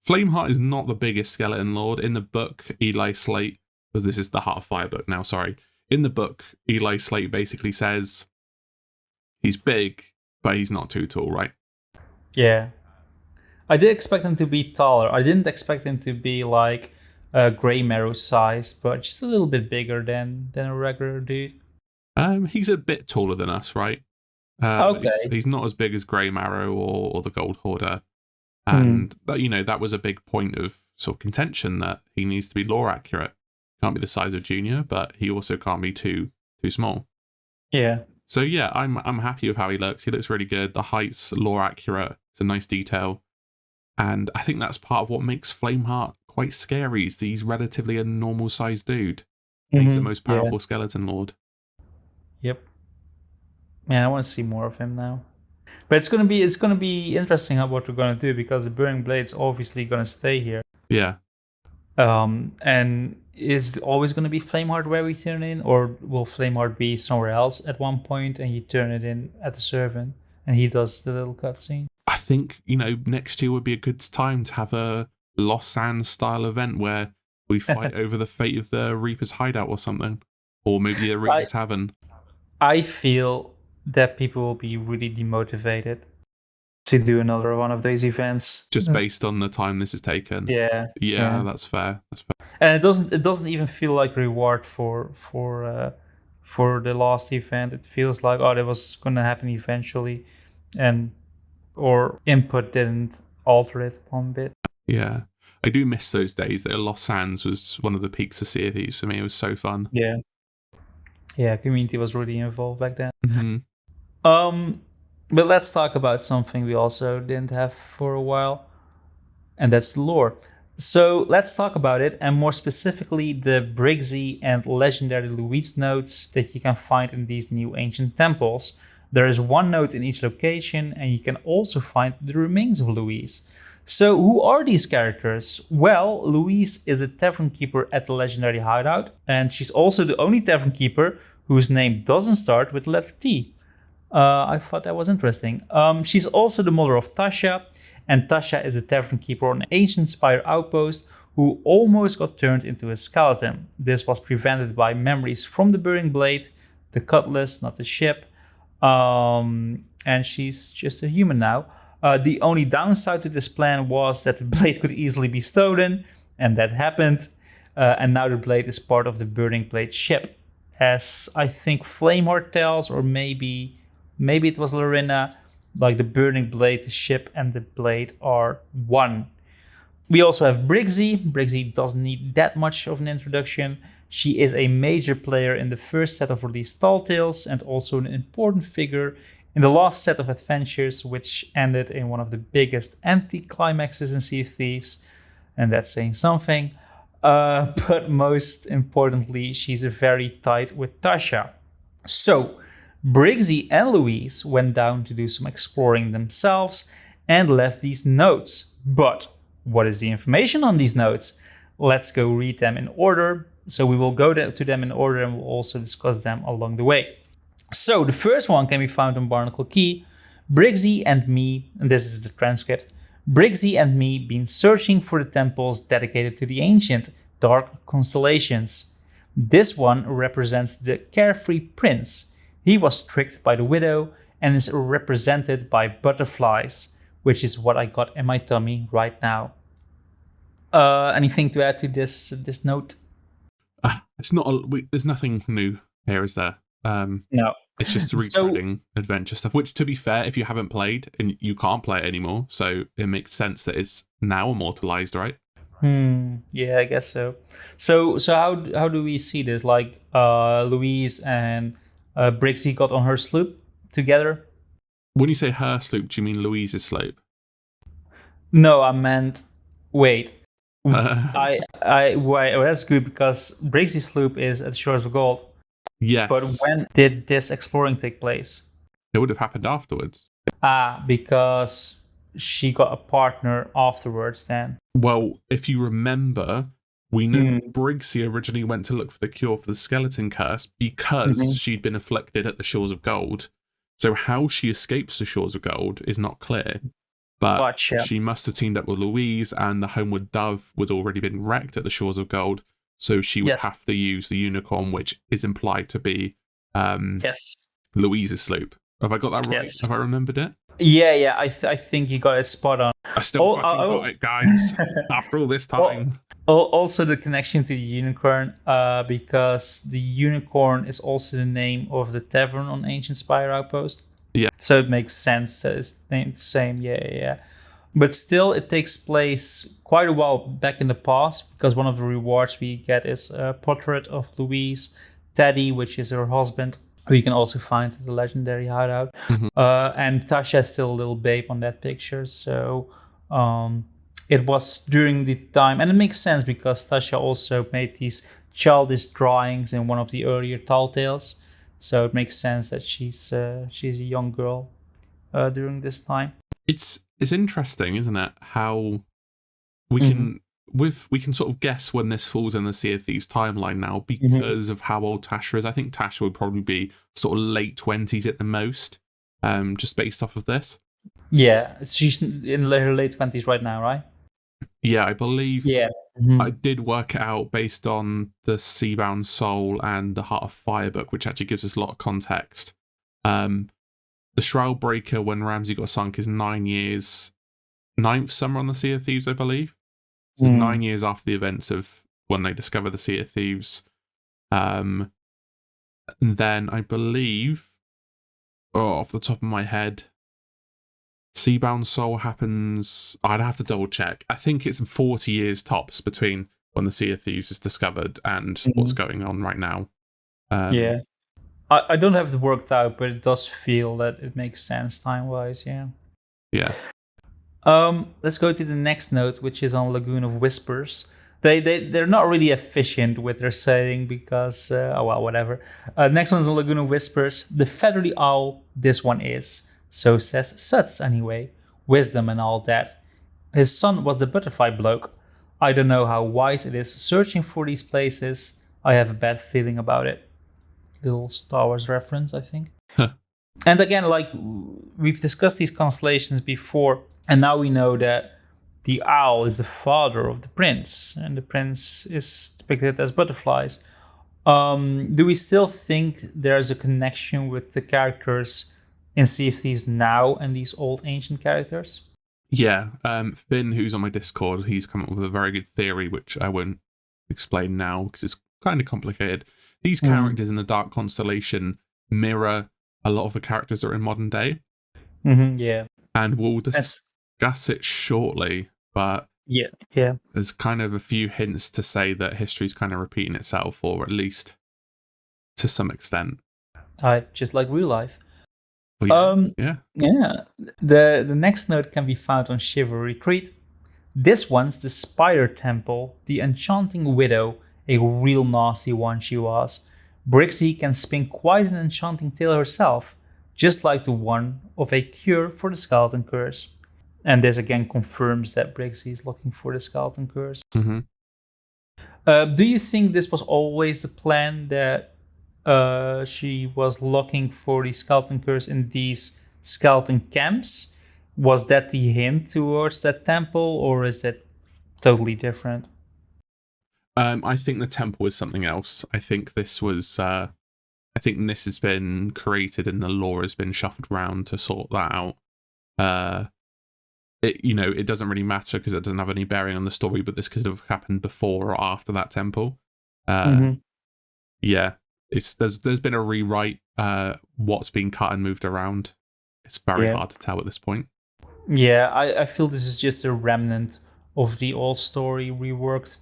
Flameheart is not the biggest skeleton lord. In the book, Eli Slate, because this is the Heart of Fire book now, sorry. In the book, Eli Slate basically says he's big, but he's not too tall, right? Yeah. I did expect him to be taller. I didn't expect him to be like Grey Marrow sized, but just a little bit bigger than a regular dude. He's a bit taller than us, right? Okay. He's not as big as Grey Marrow or the Gold Hoarder. And that was a big point of sort of contention, that he needs to be lore accurate. Can't be the size of Junior, but he also can't be too small. Yeah. So yeah, I'm happy with how he looks. He looks really good. The height's lore accurate. It's a nice detail. And I think that's part of what makes Flameheart quite scary. Is he's relatively a normal sized dude. He's the most powerful skeleton lord. Yep. Man, I want to see more of him now. But it's gonna be interesting what we're gonna do, because the Burning Blade's obviously gonna stay here. Yeah. And is it always gonna be Flameheart where we turn in, or will Flameheart be somewhere else at one point and you turn it in at the servant and he does the little cutscene? I think, next year would be a good time to have a Lost Sands style event where we fight over the fate of the Reaper's hideout or something, or maybe a Reaper Tavern. I feel that people will be really demotivated to do another one of these events, just based on the time this has taken. Yeah, that's fair. And it doesn't even feel like reward for the last event. It feels like, oh, that was going to happen eventually, and or input didn't alter it one bit. Yeah, I do miss those days. Lost Sands was one of the peaks of Sea of Thieves for me. It was so fun. Yeah, community was really involved back then. Mm-hmm. But let's talk about something we also didn't have for a while, and that's the lore. So let's talk about it, and more specifically the Briggsy and legendary Louise notes that you can find in these new ancient temples. There is one note in each location, and you can also find the remains of Louise. So who are these characters? Well, Louise is the tavern keeper at the legendary hideout, and she's also the only tavern keeper whose name doesn't start with the letter T. I thought that was interesting. She's also the mother of Tasha, and Tasha is a tavern keeper on an ancient spire outpost who almost got turned into a skeleton. This was prevented by memories from the burning blade, the cutlass, not the ship, and she's just a human now. The only downside to this plan was that the blade could easily be stolen, and that happened, and now the blade is part of the burning blade ship. As I think Flameheart tells, or maybe it was Lorena, like the burning blade, the ship, and the blade are one. We also have Briggsy. Briggsy doesn't need that much of an introduction. She is a major player in the first set of released Tall Tales, and also an important figure in the last set of adventures, which ended in one of the biggest anti-climaxes in Sea of Thieves, and that's saying something. But most importantly, she's very tight with Tasha. So Briggsy and Louise went down to do some exploring themselves and left these notes. But what is the information on these notes? Let's go read them in order. So we will go to them in order, and we'll also discuss them along the way. So the first one can be found on Barnacle Key. Briggsy and me, and this is the transcript, Briggsy and me been searching for the temples dedicated to the ancient dark constellations. This one represents the carefree prince. He was tricked by the widow and is represented by butterflies, which is what I got in my tummy right now. Anything to add to this note? It's not. There's nothing new here, is there? No. It's just retreading adventure stuff, which, to be fair, if you haven't played, and you can't play it anymore, so it makes sense that it's now immortalized, right? Yeah, I guess so. So how do we see this? Like, Louise and Briggsy got on her sloop together? When you say her sloop, do you mean Louise's sloop? No, I meant... Wait. Wait, that's good, because Briggsy's sloop is at the Shores of Gold. Yes. But when did this exploring take place? It would have happened afterwards. Because she got a partner afterwards then. Well, if you remember, we know Briggsy originally went to look for the cure for the skeleton curse because she'd been afflicted at the Shores of Gold. So how she escapes the Shores of Gold is not clear. But she must have teamed up with Louise, and the Homeward Dove would already been wrecked at the Shores of Gold. So she would have to use the unicorn, which is implied to be Louise's sloop. Have I got that right? Have I remembered it? Yeah. I think you got it spot on. I still got it, guys. After all this time. Also, the connection to the unicorn, because the unicorn is also the name of the tavern on Ancient Spire Outpost. Yeah. So it makes sense that it's named the same. Yeah. But still, it takes place quite a while back in the past, because one of the rewards we get is a portrait of Louise, Teddy, which is her husband, who you can also find at the legendary hideout. And Tasha is still a little babe on that picture. So it was during the time, and it makes sense because Tasha also made these childish drawings in one of the earlier Tall Tales. So it makes sense that she's a young girl during this time. It's interesting, isn't it? How we can sort of guess when this falls in the Sea of Thieves timeline now because of how old Tasha is. I think Tasha would probably be sort of late 20s at the most, just based off of this. Yeah, she's in her late 20s right now, right? Yeah, I believe. Yeah. I did work it out based on the Seabound Soul and the Heart of Fire book, which actually gives us a lot of context. The Shroud Breaker, when Ramsay got sunk, is 9 years, 9th summer on the Sea of Thieves, I believe. This is 9 years after the events of when they discover the Sea of Thieves. And then I believe, off the top of my head, Seabound Soul happens. I'd have to double check. I think it's 40 years tops between when the Sea of Thieves is discovered and what's going on right now. Yeah. I don't have it worked out, but it does feel that it makes sense time-wise, yeah. Yeah. Let's go to the next note, which is on Lagoon of Whispers. They're not really efficient with their saying because, whatever. Next one's on Lagoon of Whispers. The feathery owl, this one is. So says Suts anyway. Wisdom and all that. His son was the butterfly bloke. I don't know how wise it is searching for these places. I have a bad feeling about it. Little Star Wars reference, I think. And again, like, we've discussed these constellations before, and now we know that the owl is the father of the prince, and the prince is depicted as butterflies. Do we still think there's a connection with the characters in Sea of Thieves now and these old ancient characters? Yeah. Finn, who's on my Discord, he's come up with a very good theory, which I won't explain now because it's kind of complicated. These characters in the Dark Constellation mirror a lot of the characters that are in modern day. Yeah. And we'll discuss it shortly, but yeah, there's kind of a few hints to say that history's kind of repeating itself, or at least to some extent. Just like real life. Well, yeah. The next note can be found on Chivalry Retreat. This one's the Spire Temple, the Enchanting Widow, a real nasty one she was. Brixie can spin quite an enchanting tale herself, just like the one of a cure for the Skeleton Curse. And this again confirms that Brixie is looking for the Skeleton Curse. Do you think this was always the plan, that she was looking for the Skeleton Curse in these skeleton camps? Was that the hint towards that temple, or is it totally different? I think the temple is something else. I think this was. I think this has been created and the lore has been shuffled around to sort that out. It doesn't really matter because it doesn't have any bearing on the story, but this could have happened before or after that temple. Yeah, there's been a rewrite. What's been cut and moved around. It's very hard to tell at this point. Yeah, I feel this is just a remnant of the old story reworked.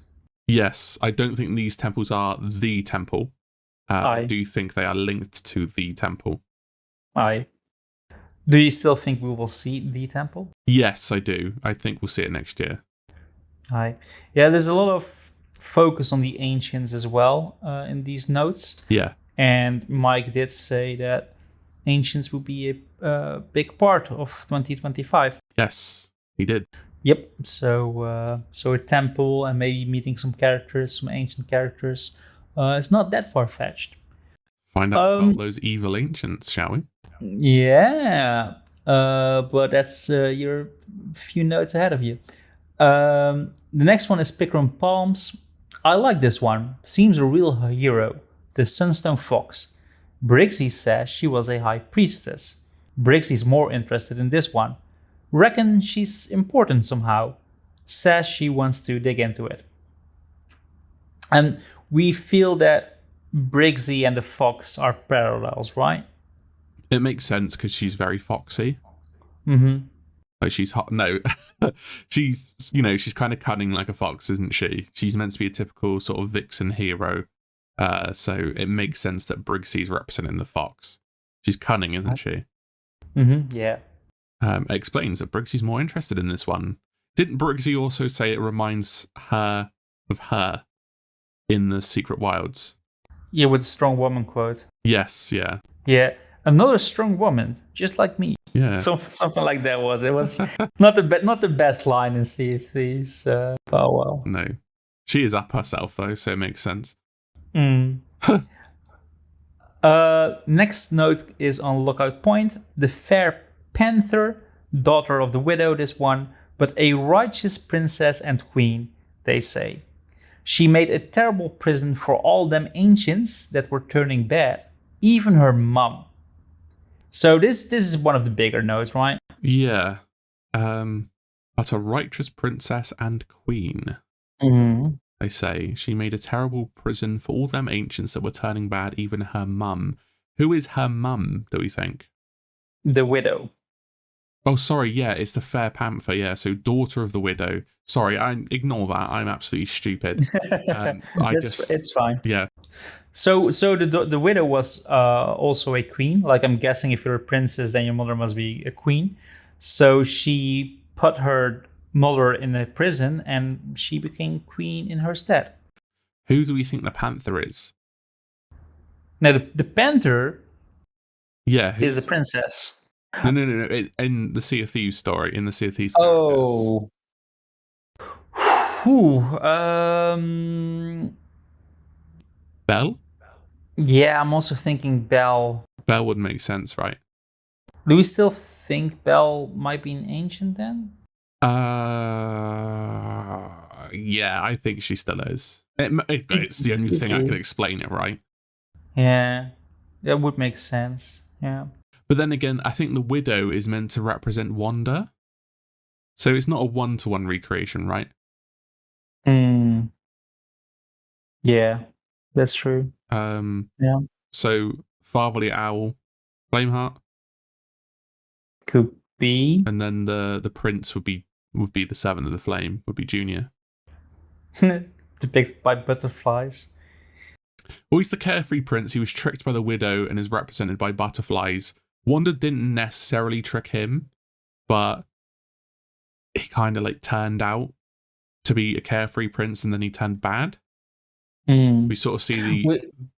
Yes, I don't think these temples are the temple. I do think they are linked to the temple. Do you still think we will see the temple? Yes, I do. I think we'll see it next year. Yeah, there's a lot of focus on the ancients as well in these notes. Yeah. And Mike did say that ancients will be a big part of 2025. Yes, he did. Yep. So a temple and maybe meeting some characters, some ancient characters. It's not that far-fetched. Find out about those evil ancients, shall we? Yeah. But that's your few notes ahead of you. The next one is Pickram Palms. I like this one. Seems a real hero. The Sunstone Fox. Brixie says she was a high priestess. Brixie's more interested in this one. Reckon she's important somehow. Says she wants to dig into it. And we feel that Brixie and the fox are parallels, right? It makes sense because she's very foxy. Like she's hot. No, she's kind of cunning like a fox, isn't she? She's meant to be a typical sort of vixen hero. So it makes sense that Brixie's representing the fox. She's cunning, isn't she? Yeah. It explains that Brixie's more interested in this one. Didn't Brixie also say it reminds her of her in the Secret Wilds? Yeah, with the strong woman quote. Yes, yeah. Yeah, another strong woman, just like me. Yeah. Something like that was. It was not the best line in Sea of Thieves. Oh well. No. She is up herself though, so it makes sense. Next note is on Lookout Point. The fair Panther, daughter of the widow, this one, but a righteous princess and queen, they say. She made a terrible prison for all them ancients that were turning bad, even her mum. So this is one of the bigger notes, right? Yeah. But a righteous princess and queen, they say. She made a terrible prison for all them ancients that were turning bad, even her mum. Who is her mum, do we think? The widow. Oh, sorry, yeah, it's the Fair Panther, yeah, so daughter of the widow. Sorry, ignore that, I'm absolutely stupid. It's fine. Yeah. So the widow was also a queen. Like, I'm guessing if you're a princess, then your mother must be a queen. So she put her mother in a prison, and she became queen in her stead. Who do we think the Panther is? Now, the Panther is a who's princess. No. In the Sea of Thieves story, in the Sea of Thieves. Oh. Whew. Belle? Yeah, I'm also thinking Belle. Belle would make sense, right? Do we still think Belle might be an ancient then? Yeah, I think she still is. It's the only thing I can explain it, right? Yeah, that would make sense. Yeah. But then again, I think the widow is meant to represent Wanda. So it's not a one-to-one recreation, right? Yeah, that's true. Yeah. So Fatherly Owl, Flameheart. Could be. And then the prince would be the Servant of the Flame, would be Junior. Depicted by butterflies. Well, he's the carefree prince. He was tricked by the widow and is represented by butterflies. Wanda didn't necessarily trick him, but he kind of turned out to be a carefree prince, and then he turned bad. We sort of see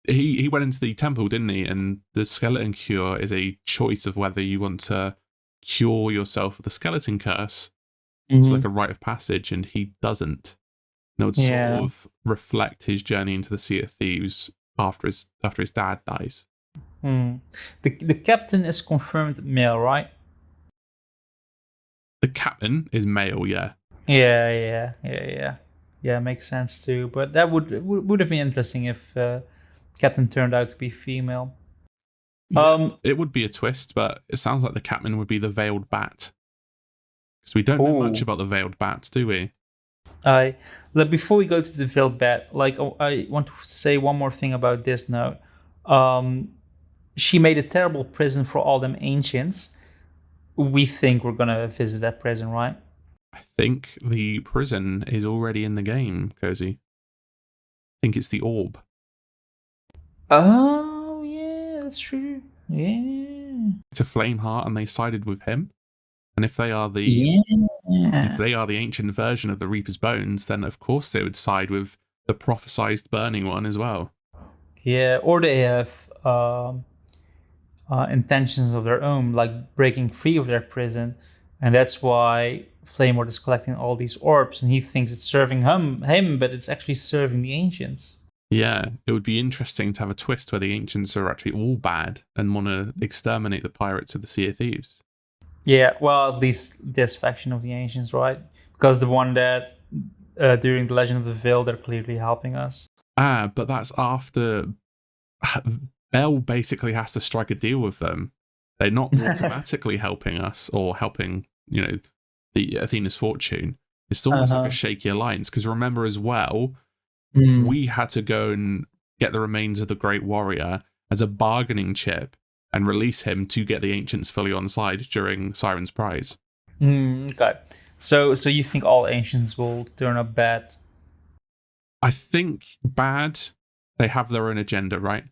he went into the temple, didn't he? And the skeleton cure is a choice of whether you want to cure yourself of the skeleton curse. It's like a rite of passage, and he doesn't. That would sort of reflect his journey into the Sea of Thieves after his dad dies. The captain is confirmed male, right? The captain is male, yeah. Yeah, makes sense too. But that would have been interesting if captain turned out to be female. Yeah, it would be a twist, but it sounds like the captain would be the veiled bat. Because we don't know much about the veiled bats, do we? Before we go to the veiled bat, I want to say one more thing about this note. She made a terrible prison for all them ancients. We think we're gonna visit that prison, right? I think the prison is already in the game, Cozy. I think it's the orb. Oh, yeah, that's true. Yeah. It's a Flameheart, and they sided with him. And if they are the ancient version of the Reaper's Bones, then of course they would side with the prophesized burning one as well. Yeah, or they have intentions of their own, like breaking free of their prison, and that's why Flameward is collecting all these orbs, and he thinks it's serving him, but it's actually serving the ancients. Yeah, it would be interesting to have a twist where the ancients are actually all bad and want to exterminate the pirates of the Sea of Thieves. Yeah, well, at least this faction of the ancients, right? Because the one that during the Legend of the Veil, they're clearly helping us. But that's after Belle basically has to strike a deal with them. They're not automatically helping us or helping, the Athena's fortune. It's almost like a shaky alliance. Because remember as well, we had to go and get the remains of the Great Warrior as a bargaining chip and release him to get the ancients fully on side during Siren's Prize. Okay. So you think all ancients will turn up bad? I think bad. They have their own agenda, right?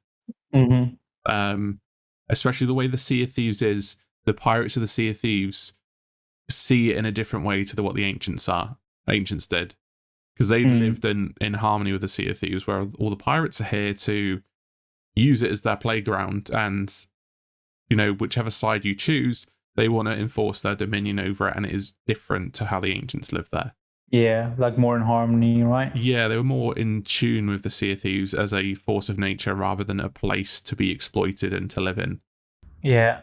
Especially the way the Sea of Thieves is. The pirates of the Sea of Thieves see it in a different way to what the ancients did. Because they lived in harmony with the Sea of Thieves, where all the pirates are here to use it as their playground, and whichever side you choose, they want to enforce their dominion over it, and it is different to how the ancients lived there. Yeah, like more in harmony, right? Yeah, they were more in tune with the Sea of Thieves as a force of nature rather than a place to be exploited and to live in. Yeah,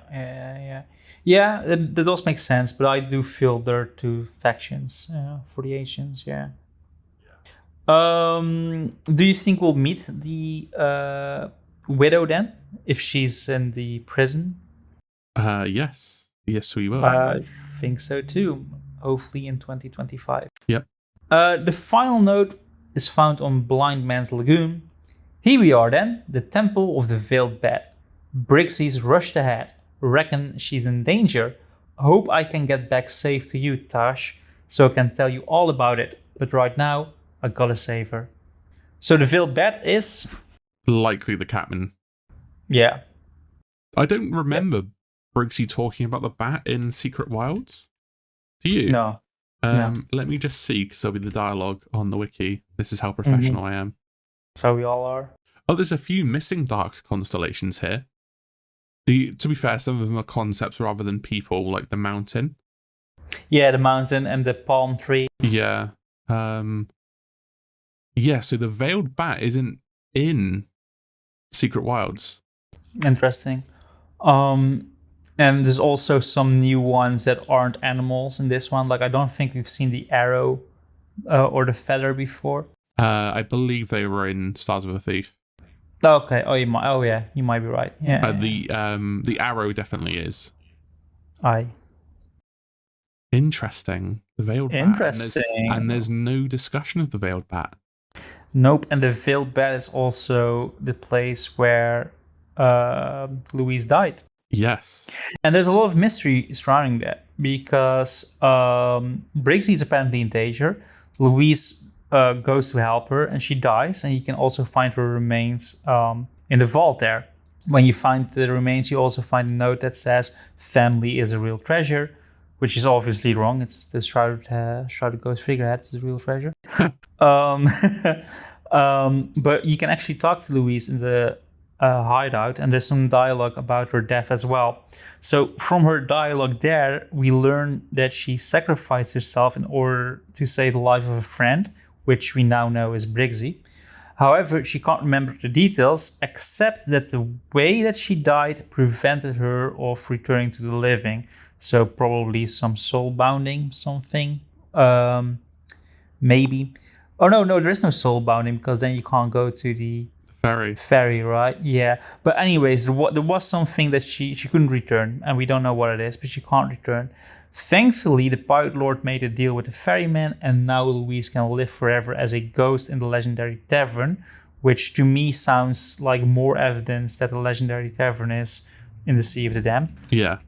that does make sense, but I do feel there are two factions for the Asians. Yeah. Do you think we'll meet the widow then, if she's in the prison? Yes, we will. I think so too. Hopefully in 2025. Yep. The final note is found on Blind Man's Lagoon. Here we are then, the Temple of the Veiled Bat. Brixie's rushed ahead. Reckon she's in danger. Hope I can get back safe to you, Tash, so I can tell you all about it. But right now, I gotta save her. So the Veiled Bat is? Likely the Catman. Yeah. I don't remember Briggsy talking about the bat in Secret Wilds. Do you? No. Let me just see, because there'll be the dialogue on the wiki. This is how professional I am. That's how we all are. Oh, there's a few missing dark constellations here. To be fair, some of them are concepts rather than people, like the mountain. Yeah, the mountain and the palm tree. Yeah. Yeah, so the Veiled Bat isn't in Secret Wilds. Interesting. And there's also some new ones that aren't animals in this one. Like, I don't think we've seen the arrow or the feather before. I believe they were in Stars of a Thief. Okay. Oh, yeah, you might be right. Yeah. The arrow definitely is. Aye. Interesting. The Veiled Bat. Interesting. And there's no discussion of the Veiled Bat. Nope. And the Veiled Bat is also the place where Louise died. Yes. And there's a lot of mystery surrounding that because Briggsy is apparently in danger. Louise goes to help her and she dies, and you can also find her remains in the vault there. When you find the remains, you also find a note that says family is a real treasure, which is obviously wrong. It's the shrouded ghost figurehead is a real treasure. But you can actually talk to Louise in the hideout, and there's some dialogue about her death as well. So from her dialogue there, we learn that she sacrificed herself in order to save the life of a friend, which we now know is Briggsy. However, she can't remember the details, except that the way that she died prevented her of returning to the living. So probably some soul bounding, something. Maybe. Oh, no, there is no soul bounding, because then you can't go to the ferry, right? Yeah. But anyways, there was something that she couldn't return, and we don't know what it is, but she can't return. Thankfully, the Pirate Lord made a deal with the ferryman, and now Louise can live forever as a ghost in the legendary tavern, which to me sounds like more evidence that the legendary tavern is in the Sea of the Damned. Yeah.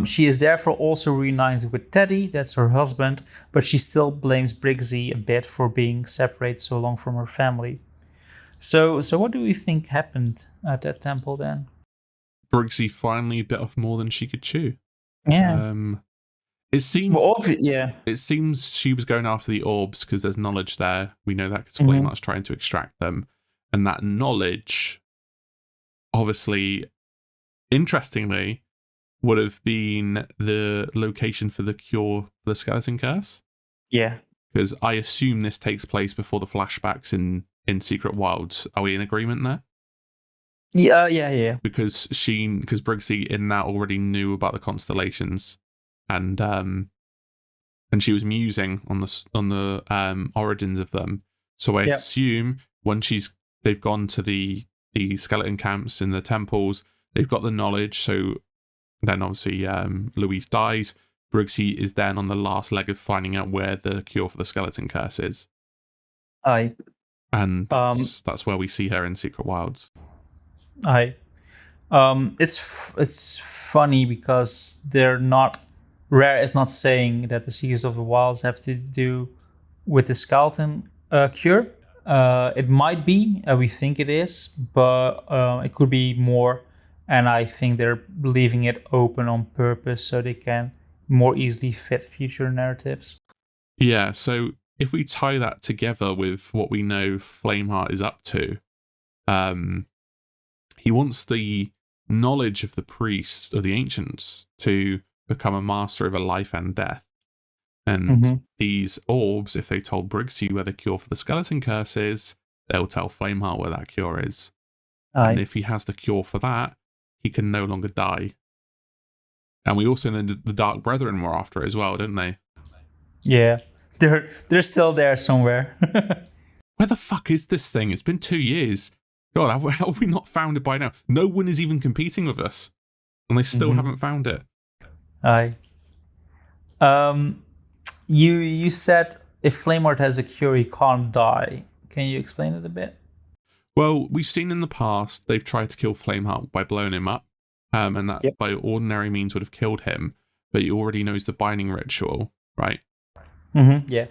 She is therefore also reunited with Teddy, that's her husband, but she still blames Briggsy a bit for being separated so long from her family. So what do we think happened at that temple then? Briggsy finally bit off more than she could chew. Yeah. It seems. Well, yeah. It seems she was going after the orbs because there's knowledge there. We know that because Flameheart's trying to extract them, and that knowledge, obviously, interestingly, would have been the location for the cure for the skeleton curse. Yeah. Because I assume this takes place before the flashbacks in Secret Wilds. Are we in agreement there? Yeah. Because Briggsy in that already knew about the constellations, and she was musing on the origins of them. So I assume when they've gone to the skeleton camps in the temples, they've got the knowledge. So then obviously Louise dies. Briggsy is then on the last leg of finding out where the cure for the skeleton curse is. Aye. And that's where we see her in Secret Wilds. Aye. It's funny because Rare is not saying that the Secrets of the Wilds have to do with the skeleton cure. It might be, we think it is, but it could be more. And I think they're leaving it open on purpose so they can more easily fit future narratives. Yeah, so if we tie that together with what we know Flameheart is up to, he wants the knowledge of the priests, of the ancients, to become a master over life and death. And these orbs, if they told Briggsy where the cure for the skeleton curse is, they'll tell Flameheart where that cure is. Aye. And if he has the cure for that, he can no longer die. And we also know the Dark Brethren were after it as well, didn't they? Yeah, they're still there somewhere. Where the fuck is this thing? It's been 2 years. God, how have we not found it by now? No one is even competing with us, and they still haven't found it. Aye. You said if Flameheart has a cure, he can't die. Can you explain it a bit? Well, we've seen in the past they've tried to kill Flameheart by blowing him up, and that by ordinary means would have killed him. But he already knows the binding ritual, right? Mm-hmm. Yeah.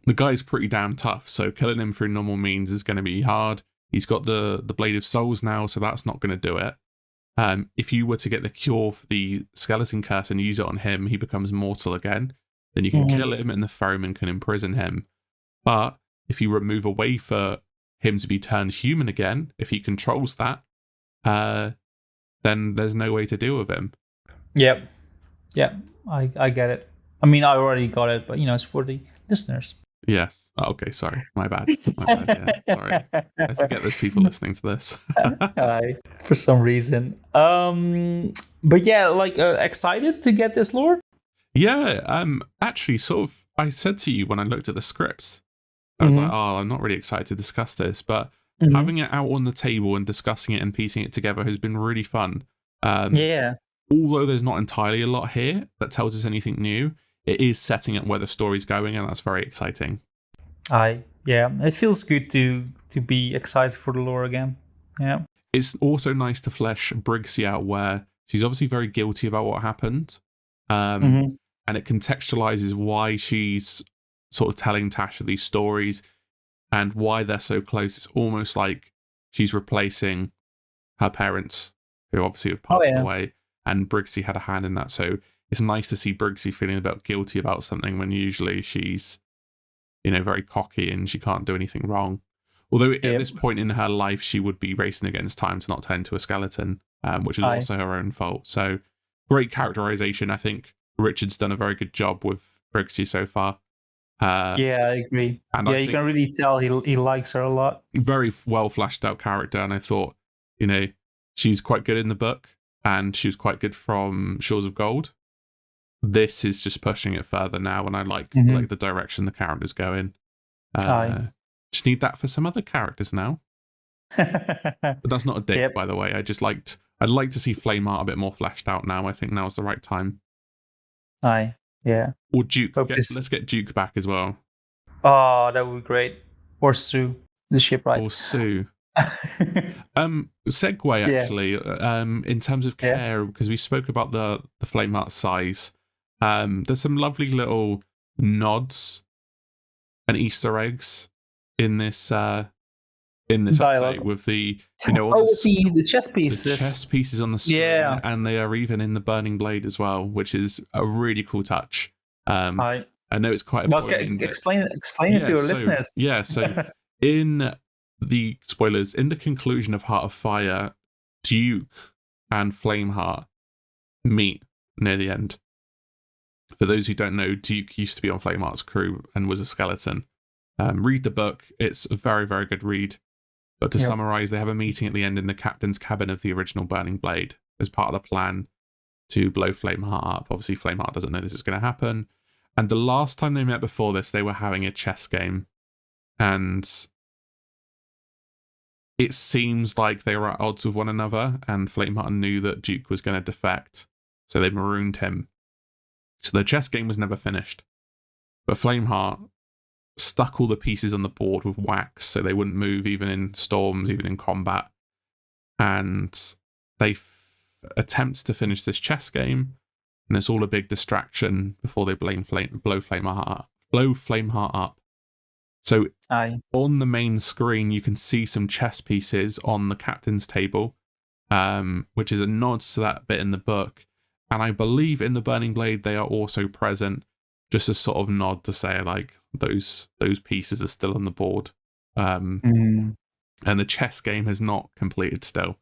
The guy's pretty damn tough, so killing him through normal means is going to be hard. He's got the Blade of Souls now, so that's not going to do it. If you were to get the cure for the skeleton curse and use it on him, he becomes mortal again. Then you can kill him and the ferryman can imprison him. But if you remove a way for him to be turned human again, if he controls that, then there's no way to deal with him. Yep. I get it. I mean, I already got it, but it's for the listeners. Yes. Oh, okay, sorry. My bad. Yeah, sorry. I forget there's people listening to this. For some reason. But yeah, excited to get this lore? Yeah, actually, sort of, I said to you when I looked at the scripts, I was like, I'm not really excited to discuss this, but having it out on the table and discussing it and piecing it together has been really fun. Although there's not entirely a lot here that tells us anything new, it is setting up where the story's going, and that's very exciting. It feels good to be excited for the lore again. Yeah. It's also nice to flesh Briggsy out, where she's obviously very guilty about what happened, and it contextualizes why she's sort of telling Tasha these stories and why they're so close. It's almost like she's replacing her parents, who obviously have passed away, and Briggsy had a hand in that. So it's nice to see Briggsy feeling a bit guilty about something when usually she's, very cocky and she can't do anything wrong. Although at this point in her life, she would be racing against time to not turn into a skeleton, which is also her own fault. So great characterization. I think Richard's done a very good job with Briggsy so far. I agree. And you can really tell he likes her a lot. Very well flashed out character, and I thought, she's quite good in the book, and she was quite good from Shores of Gold. This is just pushing it further now, and I like the direction the character's going. Just need that for some other characters now. But that's not a dig, by the way. I'd like to see Flameheart a bit more fleshed out now. I think now's the right time. Or Duke. Let's get Duke back as well. Oh, that would be great. Or Sue, the shipwright. Or Sue. Segue actually. In terms of care, because we spoke about the Flameheart size. There's some lovely little nods and Easter eggs in this dialogue with the the chess pieces. The chess pieces on the screen, and they are even in the burning blade as well, which is a really cool touch. I know it's quite important. Explain it to your listeners. Yeah, so in the spoilers, in the conclusion of Heart of Fire, Duke and Flameheart meet near the end. For those who don't know, Duke used to be on Flameheart's crew and was a skeleton. Read the book. It's a very, very good read. But to summarize, they have a meeting at the end in the captain's cabin of the original Burning Blade as part of the plan to blow Flameheart up. Obviously, Flameheart doesn't know this is going to happen. And the last time they met before this, they were having a chess game. And it seems like they were at odds with one another, and Flameheart knew that Duke was going to defect. So they marooned him. So the chess game was never finished. But Flameheart stuck all the pieces on the board with wax so they wouldn't move even in storms, even in combat. And they attempt to finish this chess game, and it's all a big distraction before they blow Flameheart up. So on the main screen, you can see some chess pieces on the captain's table, which is a nod to that bit in the book. And I believe in the Burning Blade, they are also present, just a sort of nod to say, like, those pieces are still on the board. And the chess game has not completed still.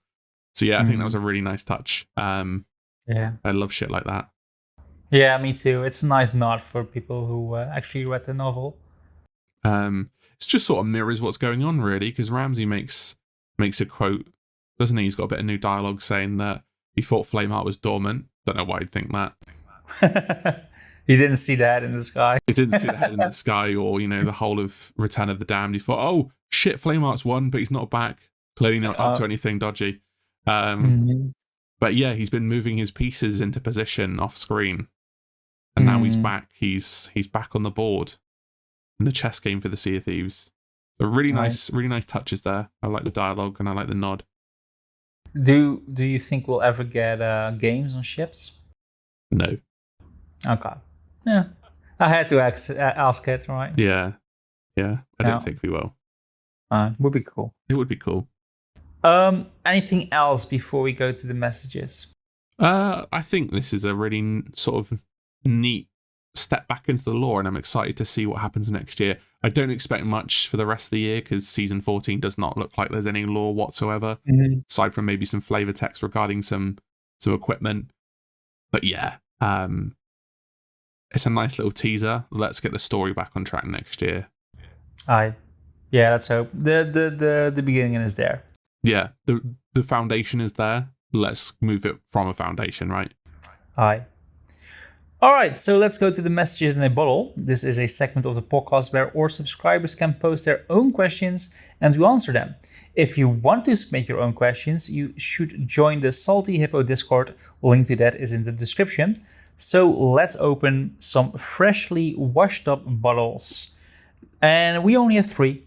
So yeah, I think that was a really nice touch. I love shit like that. Yeah, me too. It's a nice nod for people who actually read the novel. It's just sort of mirrors what's going on, really, because Ramsay makes a quote doesn't he? He's got a bit of new dialogue saying that he thought Flameheart was dormant. Don't know why he'd think that. He didn't see the head in the sky. He didn't see the head in the sky, or the whole of Return of the Damned. He thought, oh shit, Flameheart's won, but he's not back. Clearly not up to anything dodgy. But yeah, he's been moving his pieces into position off screen, and now he's back. He's back on the board in the chess game for the Sea of Thieves. So really nice touches there. I like the dialogue and I like the nod. Do you think we'll ever get games on ships? No. Okay. Yeah, I had to ask it, right? Yeah. I don't think we will. Would be cool. It would be cool. Anything else before we go to the messages? I think this is a really sort of neat step back into the lore, and I'm excited to see what happens next year. I don't expect much for the rest of the year because season 14 does not look like there's any lore whatsoever, aside from maybe some flavor text regarding some equipment. But yeah, it's a nice little teaser. Let's get the story back on track next year. Yeah, let's hope. The beginning is there. Yeah, the foundation is there. Let's move it from a foundation, right? All right, so let's go to the messages in a bottle. This is a segment of the podcast where our subscribers can post their own questions and we answer them. If you want to submit your own questions, you should join the Salty Hippo Discord. Link to that is in the description. So let's open some freshly washed up bottles. And we only have 3.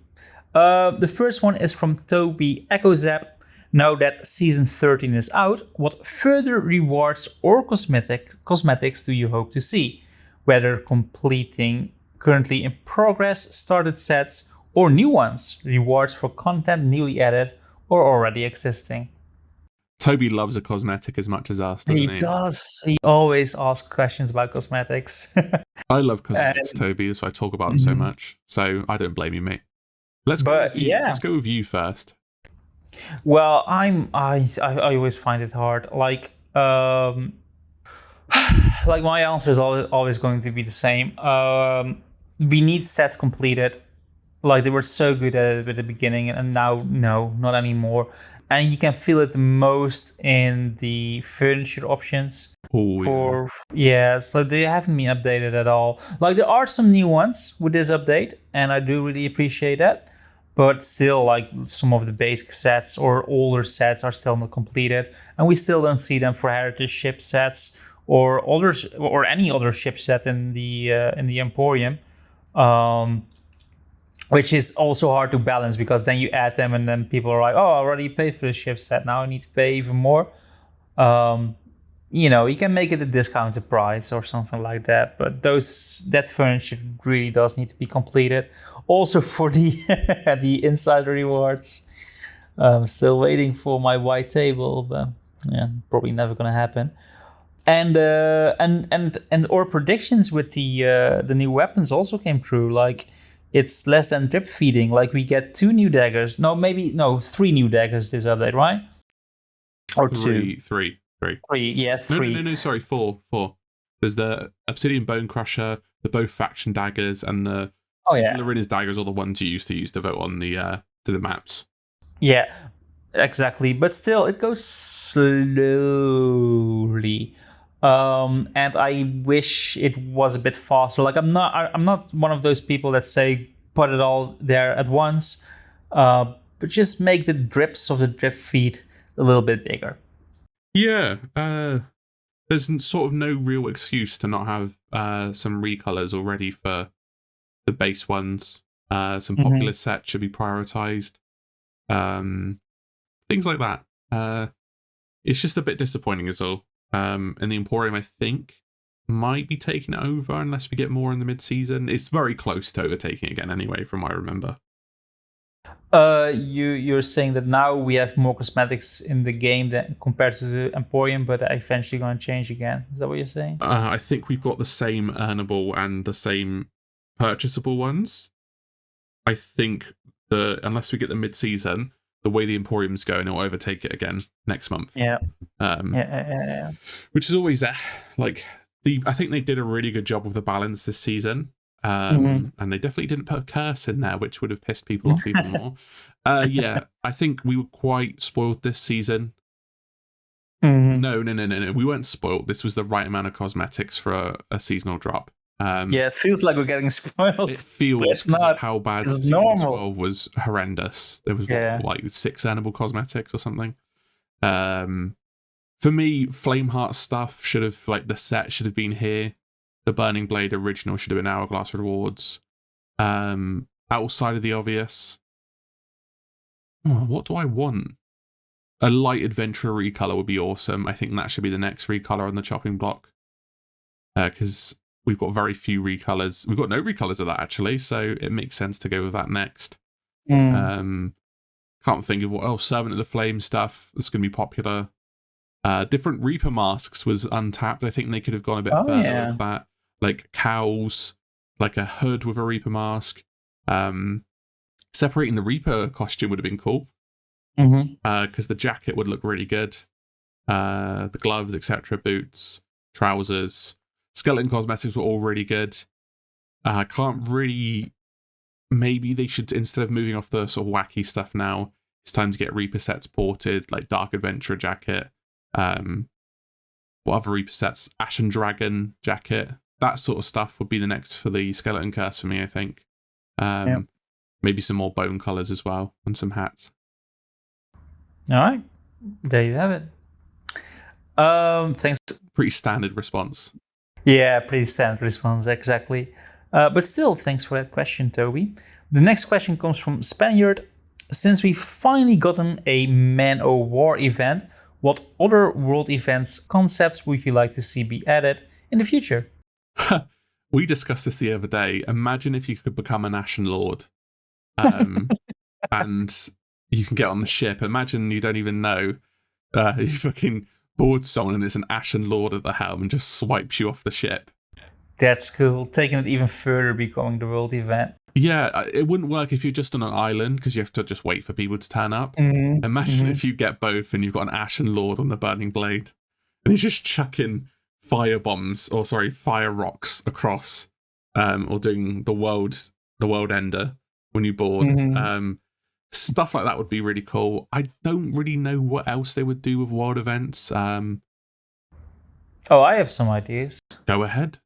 The first one is from Toby EchoZap. Now that season 13 is out, what further rewards or cosmetics do you hope to see? Whether completing currently in progress started sets or new ones, rewards for content newly added or already existing. Toby loves a cosmetic as much as us, doesn't he? He does. He always asks questions about cosmetics. I love cosmetics, Toby. That's why I talk about them so much. So I don't blame you, mate. Let's go with you first. Well, I always find it hard. Like my answer is always going to be the same. We need sets completed. Like they were so good at it at the beginning, and now no, not anymore. And you can feel it the most in the furniture options. So they haven't been updated at all. Like there are some new ones with this update, and I do really appreciate that. But still, like some of the basic sets or older sets are still not completed, and we still don't see them for heritage ship sets or others or any other ship set in the Emporium, which is also hard to balance because then you add them and then people are like, oh, I already paid for the ship set, now I need to pay even more. You can make it a discounted price or something like that, but that furniture really does need to be completed. Also for the the insider rewards, I'm still waiting for my white table, but yeah, probably never gonna happen. And our predictions with the new weapons also came true. Like it's less than drip feeding. Like we get 2 new daggers. 3 new daggers this update, right? Or 2? 3. 3, yeah, 3. No, sorry, 4. There's the Obsidian Bone Crusher, the both faction daggers, and the Lorina's daggers are the ones you used to vote on the to the maps. Yeah, exactly. But still, it goes slowly. And I wish it was a bit faster. Like I'm not one of those people that say put it all there at once, but just make the drips of the drip feed a little bit bigger. Yeah, there's sort of no real excuse to not have some recolors already for the base ones. Some popular sets should be prioritized. Things like that. It's just a bit disappointing as all. And the Emporium, I think, might be taking it over unless we get more in the mid-season. It's very close to overtaking again anyway, from what I remember. You're saying that now we have more cosmetics in the game than compared to the Emporium, but eventually going to change again. Is that what you're saying? I think we've got the same earnable and the same purchasable ones. I think unless we get the mid-season, the way the Emporium's going, it'll overtake it again next month. Yeah. Which is always I think they did a really good job of the balance this season. And they definitely didn't put a curse in there, which would have pissed people off even more. Yeah, I think we were quite spoiled this season. No. We weren't spoiled. This was the right amount of cosmetics for a seasonal drop. Yeah, it feels like we're getting spoiled. It feels it's not how bad it's season normal. 12 was horrendous. There was like 6 earnable cosmetics or something. For me, Flameheart stuff should have, like, the set should have been here. The Burning Blade original should have been Hourglass rewards. Outside of the obvious, what do I want? A light adventure recolor would be awesome. I think that should be the next recolor on the chopping block. Because we've got very few recolors. We've got no recolors of that, actually, so it makes sense to go with that next. Can't think of what else. Servant of the Flame stuff that's going to be popular. Different Reaper masks was untapped. I think they could have gone a bit further with that. Like cows, like a hood with a Reaper mask. Separating the Reaper costume would have been cool. Because the jacket would look really good. The gloves, etc., boots, trousers. Skeleton cosmetics were all really good. I can't really... Maybe they should, instead of moving off the sort of wacky stuff now, it's time to get Reaper sets ported, like Dark Adventurer jacket. What other Reaper sets? Ashen Dragon jacket. That sort of stuff would be the next for the Skeleton Curse for me, I think. Maybe some more bone colours as well, and some hats. All right. There you have it. Thanks. Pretty standard response. Yeah, pretty standard response, exactly. But still, thanks for that question, Toby. The next question comes from Spaniard. Since we've finally gotten a Man-O-War event, what other world events concepts would you like to see be added in the future? We discussed this the other day. Imagine if you could become an Ashen Lord. And you can get on the ship. Imagine you don't even know. You fucking board someone and it's an Ashen Lord at the helm and just swipes you off the ship. That's cool. Taking it even further, becoming the world event. Yeah, it wouldn't work if you're just on an island because you have to just wait for people to turn up. Imagine if you get both and you've got an Ashen Lord on the Burning Blade and he's just chucking fire rocks across, or doing the world ender when you board. Stuff like that would be really cool. I don't really know what else they would do with world events. I have some ideas. Go ahead.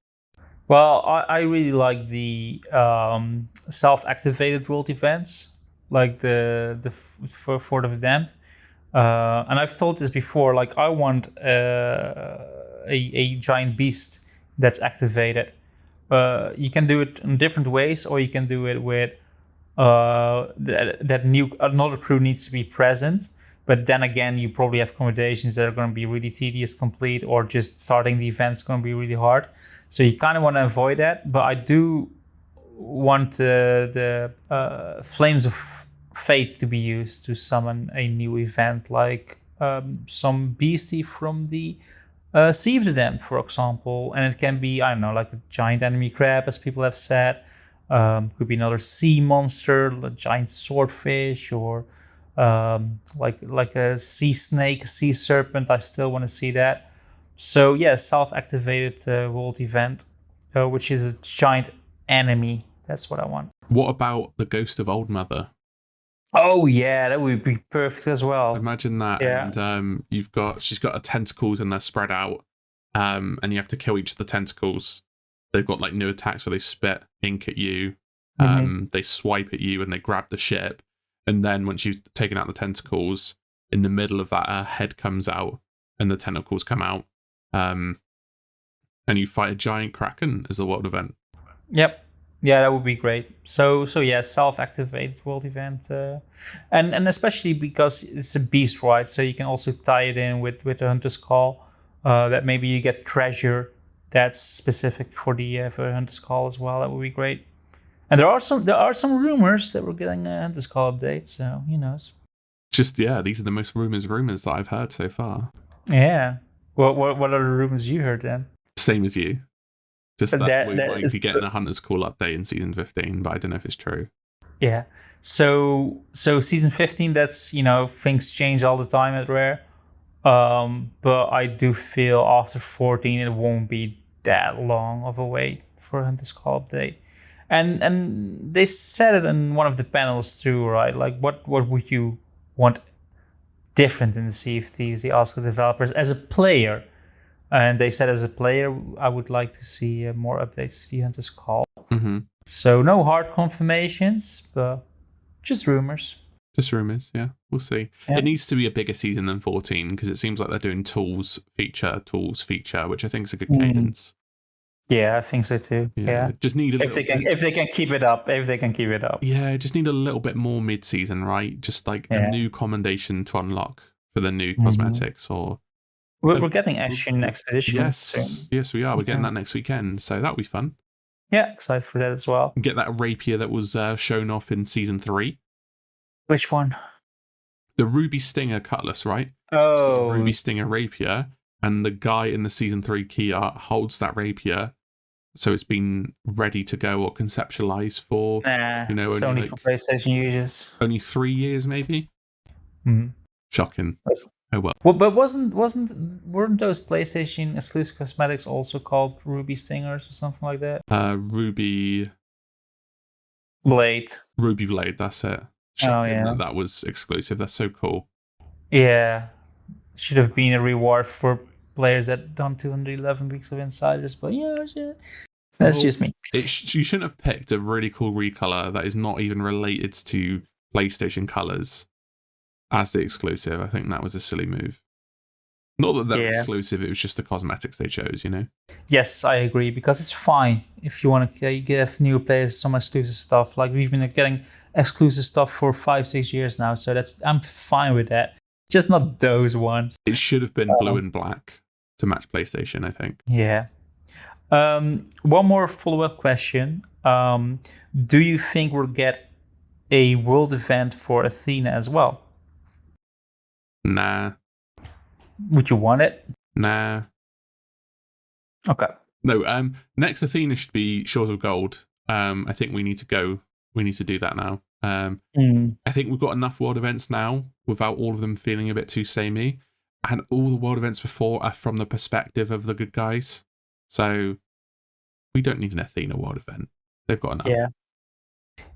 Well, I really like the self-activated world events, like the for the Damned. And I've told this before. Like, I want a giant beast that's activated. You can do it in different ways, or you can do it with another crew needs to be present. But then again, you probably have accommodations that are going to be really tedious, complete, or just starting the event's going to be really hard. So you kind of want to avoid that. But I do want the Flames of Fate to be used to summon a new event, like some beastie from the Sea of the Damned, for example. And it can be, I don't know, like a giant enemy crab, as people have said. Could be another sea monster, a giant swordfish, or like a sea snake, a sea serpent. I still want to see that. So yeah, self-activated world event, which is a giant enemy. That's what I want. What about the Ghost of Old Mother? Oh yeah, that would be perfect as well. Imagine that. Yeah. And she's got her tentacles and they're spread out, and you have to kill each of the tentacles. They've got like new attacks where they spit ink at you, they swipe at you, and they grab the ship. And then once you've taken out the tentacles, in the middle of that, her head comes out and the tentacles come out. And you fight a giant kraken as a world event. Yep. Yeah, that would be great. So yeah, self-activated world event. And especially because it's a beast, right? So you can also tie it in with the Hunter's Call. That maybe you get treasure that's specific for the Hunter's Call as well. That would be great. And there are some rumors that we're getting a Hunter's Call update, so who knows? These are the most rumors that I've heard so far. Yeah. What are the rumors you heard then? Same as you. Just that we might be getting a Hunter's Call update in season 15, but I don't know if it's true. Yeah. So season 15, that's, things change all the time at Rare. But I do feel after 14 it won't be that long of a wait for a Hunter's Call update. And they said it in one of the panels too, right? Like, what would you want different in the Sea of Thieves? They asked the developers as a player, and they said as a player, I would like to see more updates to the Hunter's Call. Mm-hmm. So no hard confirmations, but just rumors. Just rumors, yeah. We'll see. Yeah. It needs to be a bigger season than 14 because it seems like they're doing tools feature, which I think is a good cadence. Yeah, I think so too. Yeah. Just need if they can keep it up. Yeah, just need a little bit more mid-season, right? Just like a new commendation to unlock for the new cosmetics, or we're getting Ashen Expedition soon. Yes, we are. We're getting that next weekend, so that'll be fun. Yeah, excited for that as well. Get that rapier that was shown off in season 3. Which one? The Ruby Stinger cutlass, right? Oh, Ruby Stinger rapier, and the guy in the season 3 key art holds that rapier, so it's been ready to go or conceptualized for. It's only for PlayStation users. Only 3 years, maybe. Shocking. Oh well. But weren't those PlayStation exclusive cosmetics also called Ruby Stingers or something like that? Ruby Blade. Ruby Blade. That's it. Shocking that was exclusive. That's so cool. Yeah, should have been a reward for players that done 211 weeks of Insiders, but that's just me. You shouldn't have picked a really cool recolor that is not even related to PlayStation colors as the exclusive. I think that was a silly move. Not that they're exclusive, it was just the cosmetics they chose, you know? Yes, I agree, because it's fine if you want to give new players some exclusive stuff. Like, we've been getting exclusive stuff for 5-6 years now, so I'm fine with that. Just not those ones. It should have been blue and black to match PlayStation, I think. Yeah. One more follow-up question. Do you think we'll get a world event for Athena as well? Nah. Would you want it? Nah. Okay. No, next Athena should be Shores of Gold. I think we need to go. We need to do that now. I think we've got enough world events now without all of them feeling a bit too samey. And all the world events before are from the perspective of the good guys. So we don't need an Athena world event. They've got enough.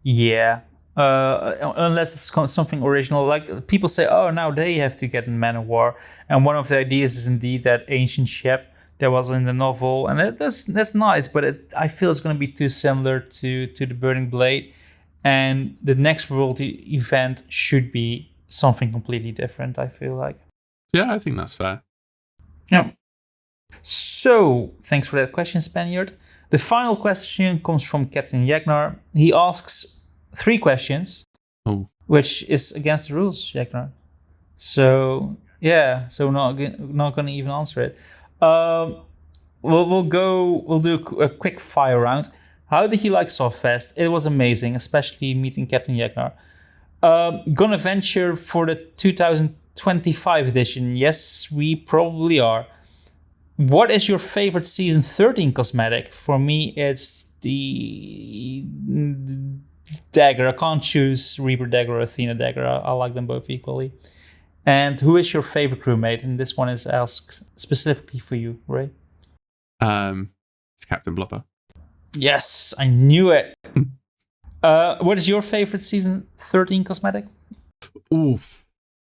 Yeah. Unless it's something original. Like, people say, oh, now they have to get in Man of War. And one of the ideas is indeed that ancient ship that was in the novel. And that's nice, but I feel it's going to be too similar to the Burning Blade. And the next world event should be something completely different, I feel like. Yeah, I think that's fair. Yeah. So, thanks for that question, Spaniard. The final question comes from Captain Yagnar. He asks 3 questions, which is against the rules, Yagnar. So, not going to even answer it. We'll do a quick fire round. How did you like SoTFest? It was amazing, especially meeting Captain Yagnar. Gonna venture for the 2025 edition? Yes, we probably are. What is your favorite season 13 cosmetic? For me, it's the dagger. I can't choose Reaper dagger or Athena dagger. I like them both equally. And who is your favorite crewmate? And this one is asked specifically for you, Ray. It's Captain Blubber. Yes, I knew it. What is your favorite season 13 cosmetic? Oof.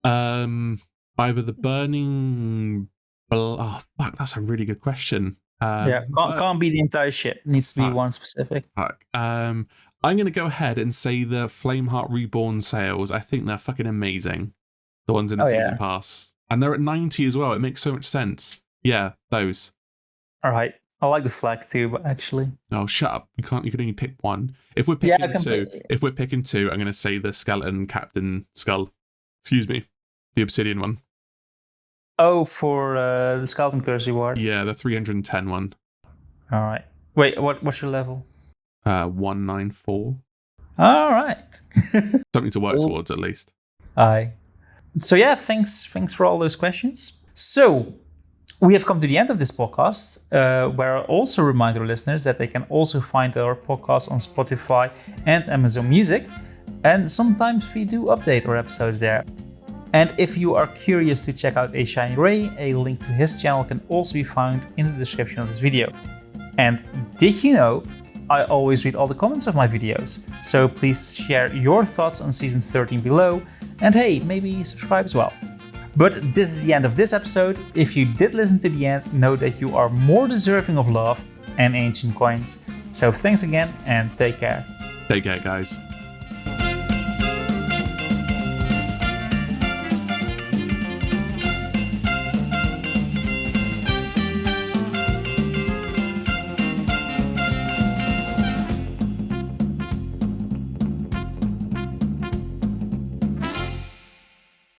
Either the burning. Oh fuck, that's a really good question. Can't be the entire ship. It needs to be one specific. Fuck. I'm gonna go ahead and say the Flameheart Reborn sales. I think they're fucking amazing. The ones in the season pass, and they're at 90 as well. It makes so much sense. Yeah, those. All right. I like the flag too, but actually. Oh, shut up! You can only pick one. If we're picking two, I'm going to say the skeleton Captain Skull. Excuse me, the Obsidian one. Oh, for the Skeleton Curse reward. Yeah, the 310 one. All right. Wait, what's your level? 194. All right. Something to work towards at least. Aye. So yeah, thanks for all those questions. So, we have come to the end of this podcast, where I also remind our listeners that they can also find our podcast on Spotify and Amazon Music. And sometimes we do update our episodes there. And if you are curious to check out AShinyRay, a link to his channel can also be found in the description of this video. And did you know I always read all the comments of my videos, so please share your thoughts on Season 13 below, and hey, maybe subscribe as well. But this is the end of this episode. If you did listen to the end, know that you are more deserving of love and ancient coins. So thanks again and take care. Take care, guys.